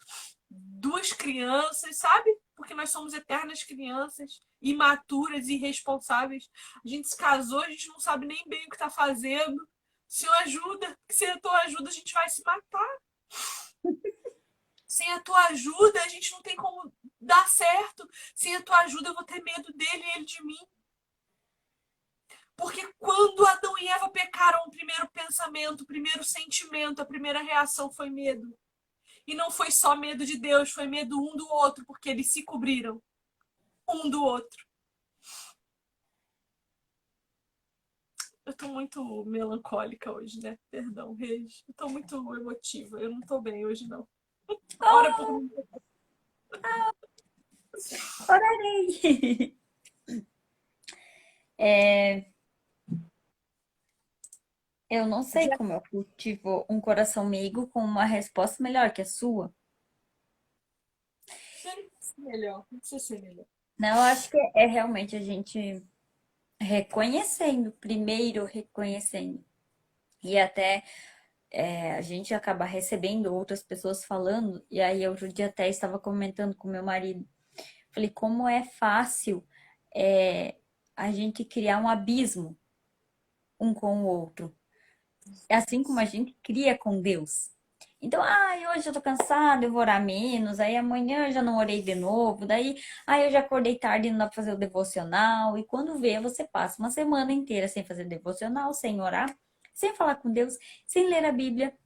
duas crianças, sabe? Porque nós somos eternas crianças, imaturas e irresponsáveis. A gente se casou, a gente não sabe nem bem o que está fazendo. Senhor, ajuda. Sem a tua ajuda, a gente vai se matar. Sem a tua ajuda, a gente não tem como dar certo. Sem a tua ajuda, eu vou ter medo dele e ele de mim. Porque quando Adão e Eva pecaram, o primeiro pensamento, o primeiro sentimento, a primeira reação foi medo. E não foi só medo de Deus, foi medo um do outro, porque eles se cobriram um do outro. Eu tô muito melancólica hoje, né? Perdão, Reis. Eu tô muito emotiva. Eu não tô bem hoje, não. Ora por mim. Orarei. Eu não sei Já como eu cultivo um coração meigo com uma resposta melhor que a sua. Melhor, não precisa ser melhor. Não, eu acho que é realmente a gente reconhecendo, primeiro reconhecendo. E até a gente acaba recebendo outras pessoas falando, e aí outro dia até estava comentando com meu marido. Falei, como é fácil é, a gente criar um abismo um com o outro. É assim como a gente cria com Deus. Então, hoje eu tô cansada, eu vou orar menos, aí amanhã eu já não orei de novo, daí, eu já acordei tarde e não dá pra fazer o devocional, e quando vê, você passa uma semana inteira sem fazer devocional, sem orar, sem falar com Deus, sem ler a Bíblia.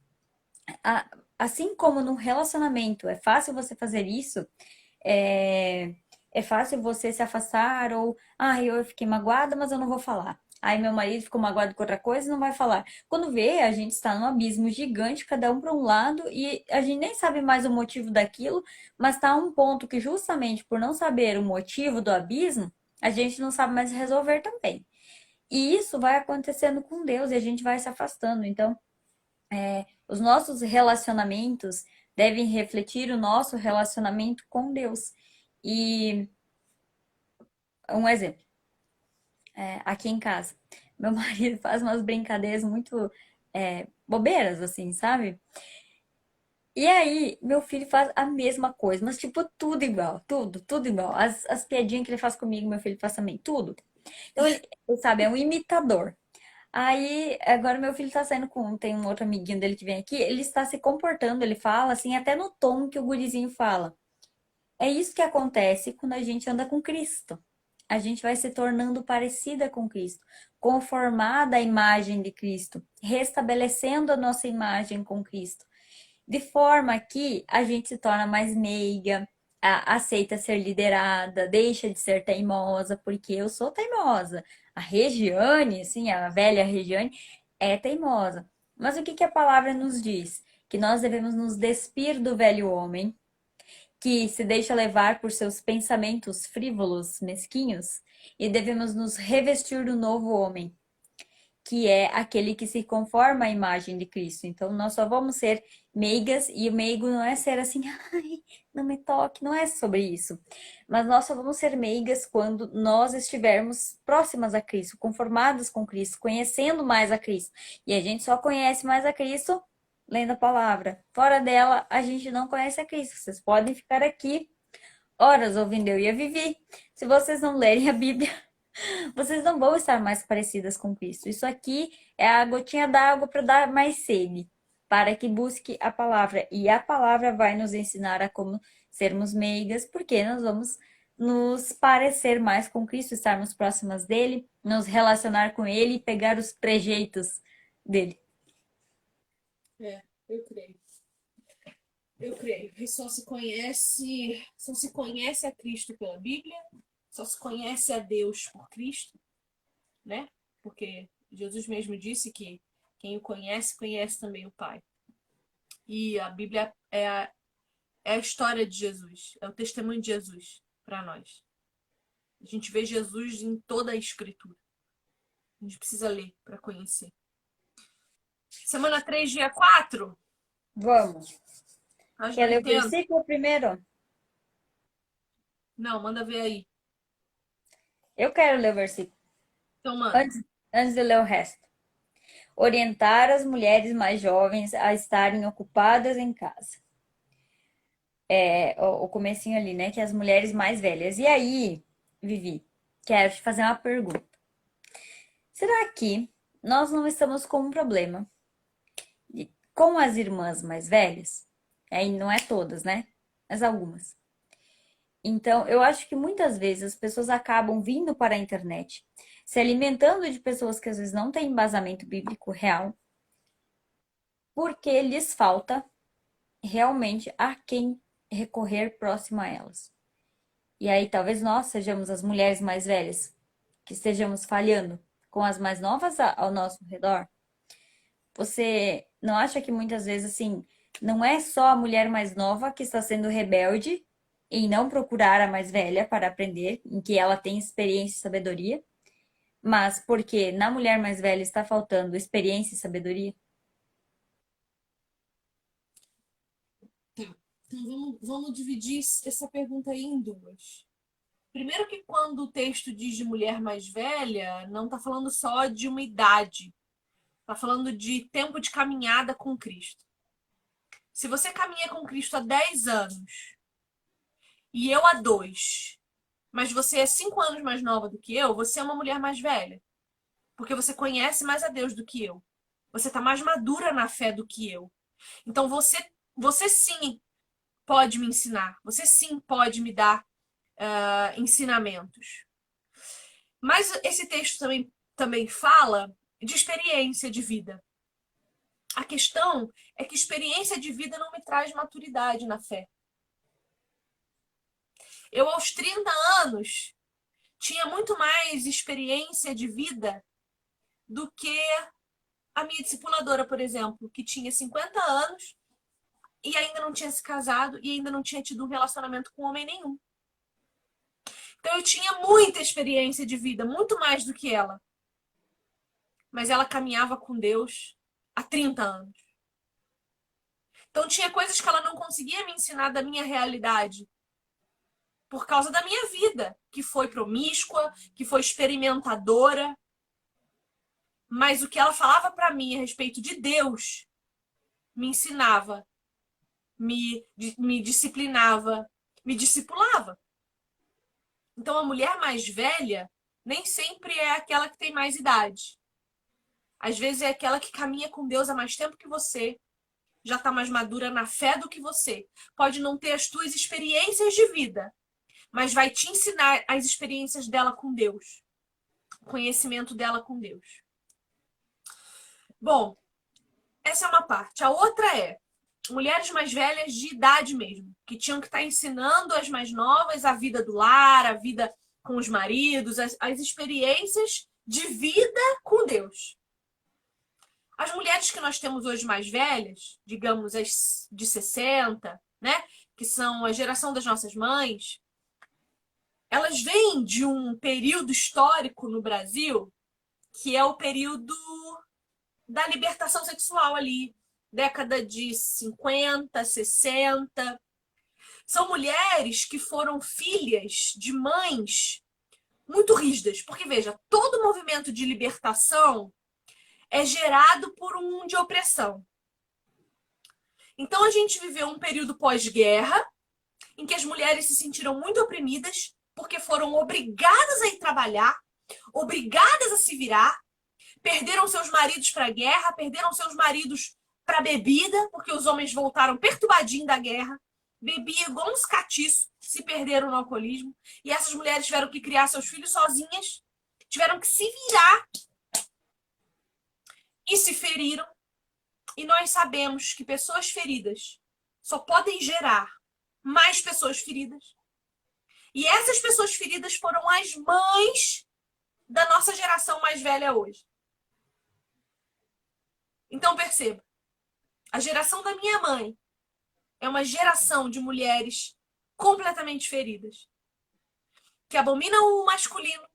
Assim como no relacionamento é fácil você fazer isso, é, é fácil você se afastar ou, eu fiquei magoada, mas eu não vou falar. Aí meu marido ficou magoado com outra coisa e não vai falar. Quando vê, a gente está num abismo gigante, cada um para um lado, e a gente nem sabe mais o motivo daquilo, mas está a um ponto que justamente por não saber o motivo do abismo, a gente não sabe mais resolver também. E isso vai acontecendo com Deus e a gente vai se afastando. Então, os nossos relacionamentos devem refletir o nosso relacionamento com Deus. E um exemplo, aqui em casa, meu marido faz umas brincadeiras muito bobeiras, assim, sabe? E aí, meu filho faz a mesma coisa, mas tipo, tudo igual, tudo igual. As piadinhas que ele faz comigo, meu filho faz também, tudo. Então, ele sabe, é um imitador. Aí, agora meu filho tá saindo com. Tem um outro amiguinho dele que vem aqui, ele está se comportando, ele fala assim, até no tom que o gurizinho fala. É isso que acontece quando a gente anda com Cristo. A gente vai se tornando parecida com Cristo, conformada à imagem de Cristo, restabelecendo a nossa imagem com Cristo, de forma que a gente se torna mais meiga, aceita ser liderada, deixa de ser teimosa, porque eu sou teimosa. A Regiane, assim, a velha Regiane, é teimosa. Mas o que que a palavra nos diz? Que nós devemos nos despir do velho homem que se deixa levar por seus pensamentos frívolos, mesquinhos, e devemos nos revestir do novo homem, que é aquele que se conforma à imagem de Cristo. Então, nós só vamos ser meigas, e o meigo não é ser assim, ai, não me toque, não é sobre isso. Mas nós só vamos ser meigas quando nós estivermos próximas a Cristo, conformadas com Cristo, conhecendo mais a Cristo. E a gente só conhece mais a Cristo lendo a palavra. Fora dela, a gente não conhece a Cristo. Vocês podem ficar aqui horas ouvindo eu e a Vivi. Se vocês não lerem a Bíblia, vocês não vão estar mais parecidas com Cristo. Isso aqui é a gotinha d'água para dar mais sede, para que busque a palavra. E a palavra vai nos ensinar a como sermos meigas, porque nós vamos nos parecer mais com Cristo, estarmos próximas dele, nos relacionar com ele e pegar os trejeitos dele. É, eu creio. Eu creio. E só se conhece a Cristo pela Bíblia, só se conhece a Deus por Cristo, né? Porque Jesus mesmo disse que quem o conhece, conhece também o Pai. E a Bíblia é a história de Jesus, é o testemunho de Jesus para nós. A gente vê Jesus em toda a Escritura. A gente precisa ler para conhecer. Semana 3, dia 4. Vamos. Nós Quer não ler o entendo. versículo primeiro? Não, manda ver aí. Eu quero ler o versículo. Então manda. Antes de ler o resto. Orientar as mulheres mais jovens a estarem ocupadas em casa. O comecinho ali, né? Que é as mulheres mais velhas. E aí, Vivi, quero te fazer uma pergunta. Será que nós não estamos com um problema com as irmãs mais velhas? Aí não é todas, né? Mas algumas. Então, eu acho que muitas vezes as pessoas acabam vindo para a internet, se alimentando de pessoas que às vezes não têm embasamento bíblico real, porque lhes falta realmente a quem recorrer próximo a elas. E aí talvez nós sejamos as mulheres mais velhas que estejamos falhando com as mais novas ao nosso redor. Você não acha que muitas vezes assim, não é só a mulher mais nova que está sendo rebelde em não procurar a mais velha para aprender, em que ela tem experiência e sabedoria, mas porque na mulher mais velha está faltando experiência e sabedoria? Então vamos dividir essa pergunta aí em duas. Primeiro que quando o texto diz de mulher mais velha, não está falando só de uma idade. Está falando de tempo de caminhada com Cristo. Se você caminha com Cristo há 10 anos e eu há 2, mas você é 5 anos mais nova do que eu, você é uma mulher mais velha. Porque você conhece mais a Deus do que eu. Você está mais madura na fé do que eu. Então você sim pode me ensinar. Você sim pode me dar ensinamentos. Mas esse texto também fala de experiência de vida. A questão é que experiência de vida não me traz maturidade na fé. Eu, aos 30 anos, tinha muito mais experiência de vida do que a minha discipuladora, por exemplo, que tinha 50 anos e ainda não tinha se casado e ainda não tinha tido um relacionamento com homem nenhum. Então eu tinha muita experiência de vida, muito mais do que ela. Mas ela caminhava com Deus há 30 anos. Então tinha coisas que ela não conseguia me ensinar da minha realidade por causa da minha vida, que foi promíscua, que foi experimentadora. Mas o que ela falava para mim a respeito de Deus me ensinava, me disciplinava, me discipulava. Então a mulher mais velha nem sempre é aquela que tem mais idade. Às vezes é aquela que caminha com Deus há mais tempo que você, já está mais madura na fé do que você. Pode não ter as tuas experiências de vida, mas vai te ensinar as experiências dela com Deus, o conhecimento dela com Deus. Bom, essa é uma parte. A outra é mulheres mais velhas de idade mesmo, que tinham que estar ensinando as mais novas a vida do lar, a vida com os maridos, as experiências de vida com Deus. As mulheres que nós temos hoje mais velhas, digamos as de 60, né, que são a geração das nossas mães, elas vêm de um período histórico no Brasil que é o período da libertação sexual ali, década de 50, 60. São mulheres que foram filhas de mães muito rígidas, porque veja, todo movimento de libertação é gerado por um de opressão. Então a gente viveu um período pós-guerra em que as mulheres se sentiram muito oprimidas porque foram obrigadas a ir trabalhar, obrigadas a se virar, perderam seus maridos para a guerra, perderam seus maridos para bebida, porque os homens voltaram perturbadinhos da guerra, bebiam igual uns catiços, se perderam no alcoolismo, e essas mulheres tiveram que criar seus filhos sozinhas, tiveram que se virar e se feriram. E nós sabemos que pessoas feridas só podem gerar mais pessoas feridas. E essas pessoas feridas foram as mães da nossa geração mais velha hoje. Então perceba, a geração da minha mãe é uma geração de mulheres completamente feridas, que abominam o masculino,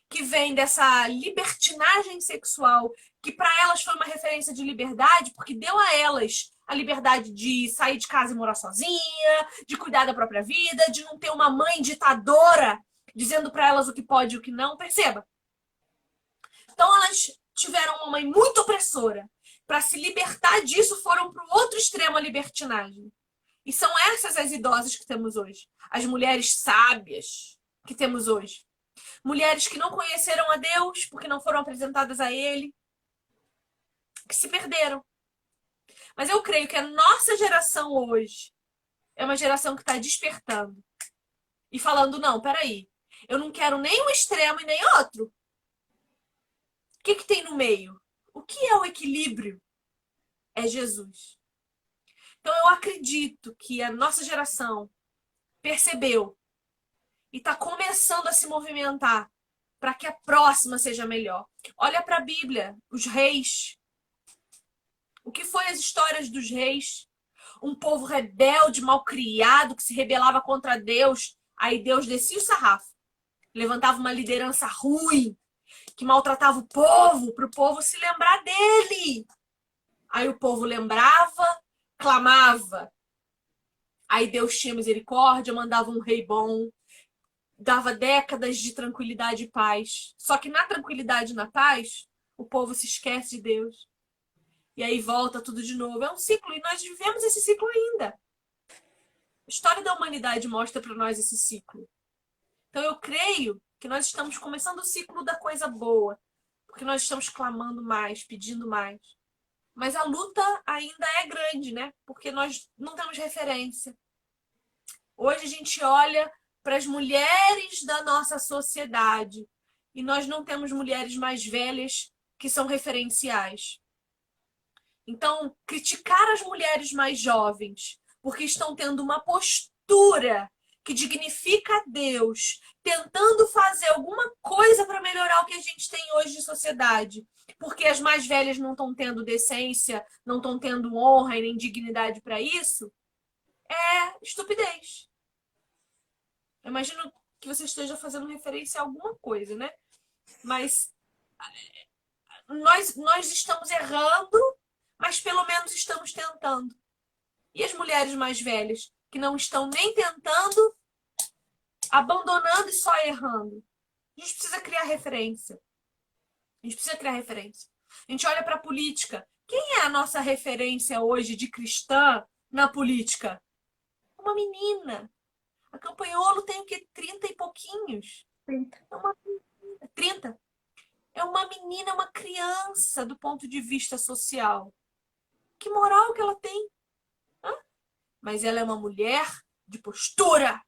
que vem dessa libertinagem sexual, que para elas foi uma referência de liberdade, porque deu a elas a liberdade de sair de casa e morar sozinha, de cuidar da própria vida, de não ter uma mãe ditadora dizendo para elas o que pode e o que não. Perceba. Então elas tiveram uma mãe muito opressora. Para se libertar disso, foram para o outro extremo, a libertinagem. E são essas as idosas que temos hoje. As mulheres sábias que temos hoje. Mulheres que não conheceram a Deus porque não foram apresentadas a Ele. Que se perderam. Mas eu creio que a nossa geração hoje é uma geração que está despertando. E falando, não, peraí. Eu não quero nem um extremo e nem outro. O que tem no meio? O que é o equilíbrio? É Jesus. Então eu acredito que a nossa geração percebeu e está começando a se movimentar para que a próxima seja melhor. Olha para a Bíblia, os reis. O que foi as histórias dos reis? Um povo rebelde, malcriado, que se rebelava contra Deus. Aí Deus descia o sarrafo. Levantava uma liderança ruim, que maltratava o povo, para o povo se lembrar dele. Aí o povo lembrava, clamava, aí Deus tinha misericórdia, mandava um rei bom, dava décadas de tranquilidade e paz. Só que na tranquilidade e na paz, o povo se esquece de Deus. E aí volta tudo de novo. É um ciclo e nós vivemos esse ciclo ainda. A história da humanidade mostra para nós esse ciclo. Então eu creio que nós estamos começando o ciclo da coisa boa, porque nós estamos clamando mais, pedindo mais. Mas a luta ainda é grande, né? Porque nós não temos referência. Hoje a gente olha para as mulheres da nossa sociedade e nós não temos mulheres mais velhas que são referenciais. Então, criticar as mulheres mais jovens porque estão tendo uma postura que dignifica a Deus, tentando fazer alguma coisa para melhorar o que a gente tem hoje de sociedade, porque as mais velhas não estão tendo decência, não estão tendo honra e nem dignidade para isso, é estupidez. Eu imagino que você esteja fazendo referência a alguma coisa, né? Mas nós estamos errando, mas pelo menos estamos tentando. E as mulheres mais velhas, que não estão nem tentando, abandonando e só errando? A gente precisa criar referência. A gente precisa criar referência. A gente olha para a política. Quem é a nossa referência hoje de cristã na política? Uma menina. A Campanholo tem o quê? 30 e pouquinhos. 30. É uma 30. É uma menina, uma criança do ponto de vista social. Que moral que ela tem? Hã? Mas ela é uma mulher de postura.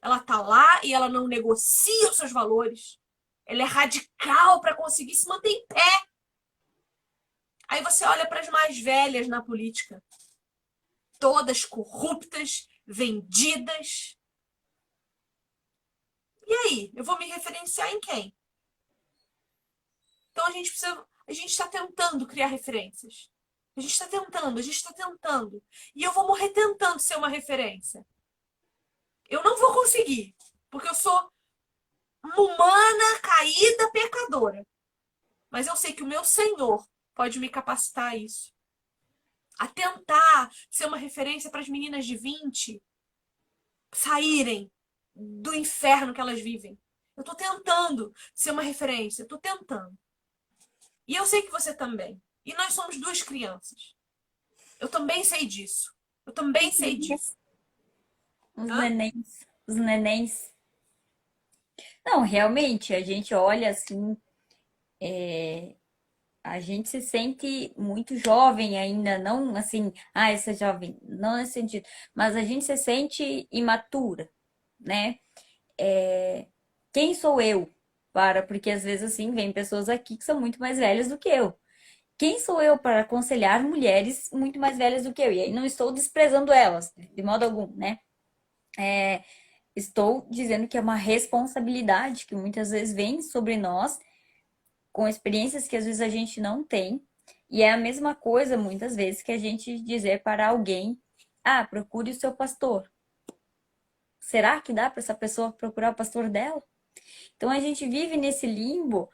Ela tá lá e ela não negocia os seus valores. Ela é radical para conseguir se manter em pé. Aí você olha para as mais velhas na política. Todas corruptas, vendidas. E aí? Eu vou me referenciar em quem? Então a gente precisa. A gente está tentando criar referências. A gente está tentando, a gente está tentando. E eu vou morrer tentando ser uma referência. Eu não vou conseguir, porque eu sou uma humana, caída, pecadora. Mas eu sei que o meu Senhor pode me capacitar a isso. A tentar ser uma referência para as meninas de 20 saírem do inferno que elas vivem. Eu estou tentando ser uma referência, eu estou tentando. E eu sei que você também. E nós somos duas crianças. Eu também sei disso. Eu também sei disso. Os Hã? nenéns. Os nenéns. Não, realmente, a gente olha assim, a gente se sente muito jovem ainda, não assim, essa jovem, não nesse sentido, mas a gente se sente imatura, né? Quem sou eu para, porque às vezes assim, vem pessoas aqui que são muito mais velhas do que eu. Quem sou eu para aconselhar mulheres muito mais velhas do que eu? E aí não estou desprezando elas, de modo algum, né? Estou dizendo que é uma responsabilidade que muitas vezes vem sobre nós, com experiências que às vezes a gente não tem. E é a mesma coisa, muitas vezes, que a gente dizer para alguém: procure o seu pastor. Será que dá para essa pessoa procurar o pastor dela? Então a gente vive nesse limbo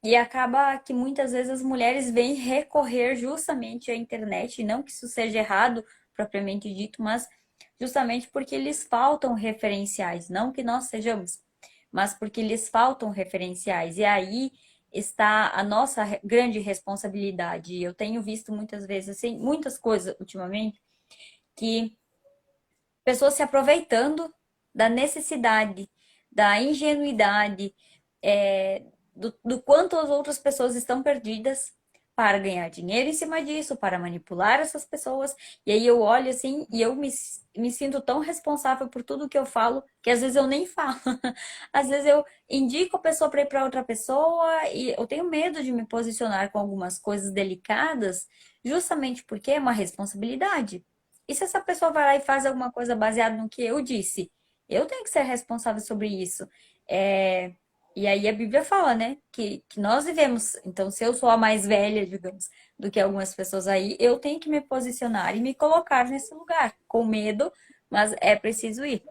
e acaba que muitas vezes as mulheres vêm recorrer justamente à internet, e não que isso seja errado propriamente dito, mas justamente porque lhes faltam referenciais, não que nós sejamos, mas porque lhes faltam referenciais. E aí está a nossa grande responsabilidade. Eu tenho visto muitas vezes assim, muitas coisas ultimamente que pessoas se aproveitando da necessidade, da ingenuidade, do quanto as outras pessoas estão perdidas para ganhar dinheiro em cima disso, para manipular essas pessoas. E aí eu olho assim e eu me sinto tão responsável por tudo que eu falo que às vezes eu nem falo. Às vezes eu indico a pessoa para ir para outra pessoa e eu tenho medo de me posicionar com algumas coisas delicadas, justamente porque é uma responsabilidade. E se essa pessoa vai lá e faz alguma coisa baseada no que eu disse? Eu tenho que ser responsável sobre isso. E aí a Bíblia fala, né, que nós vivemos. Então, se eu sou a mais velha, digamos, do que algumas pessoas aí, eu tenho que me posicionar e me colocar nesse lugar, com medo, mas é preciso ir.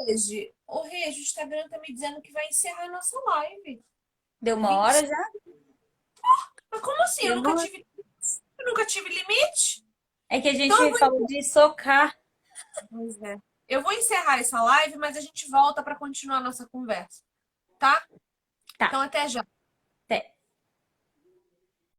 Regi, o Instagram tá me dizendo que vai encerrar a nossa live. Deu uma hora 20. já? Mas como assim? Deu uma hora. Eu nunca tive limite? É que a Então, gente falou de socar. pois é. Eu vou encerrar essa live, mas a gente volta para continuar a nossa conversa, tá? Tá. Então, até já.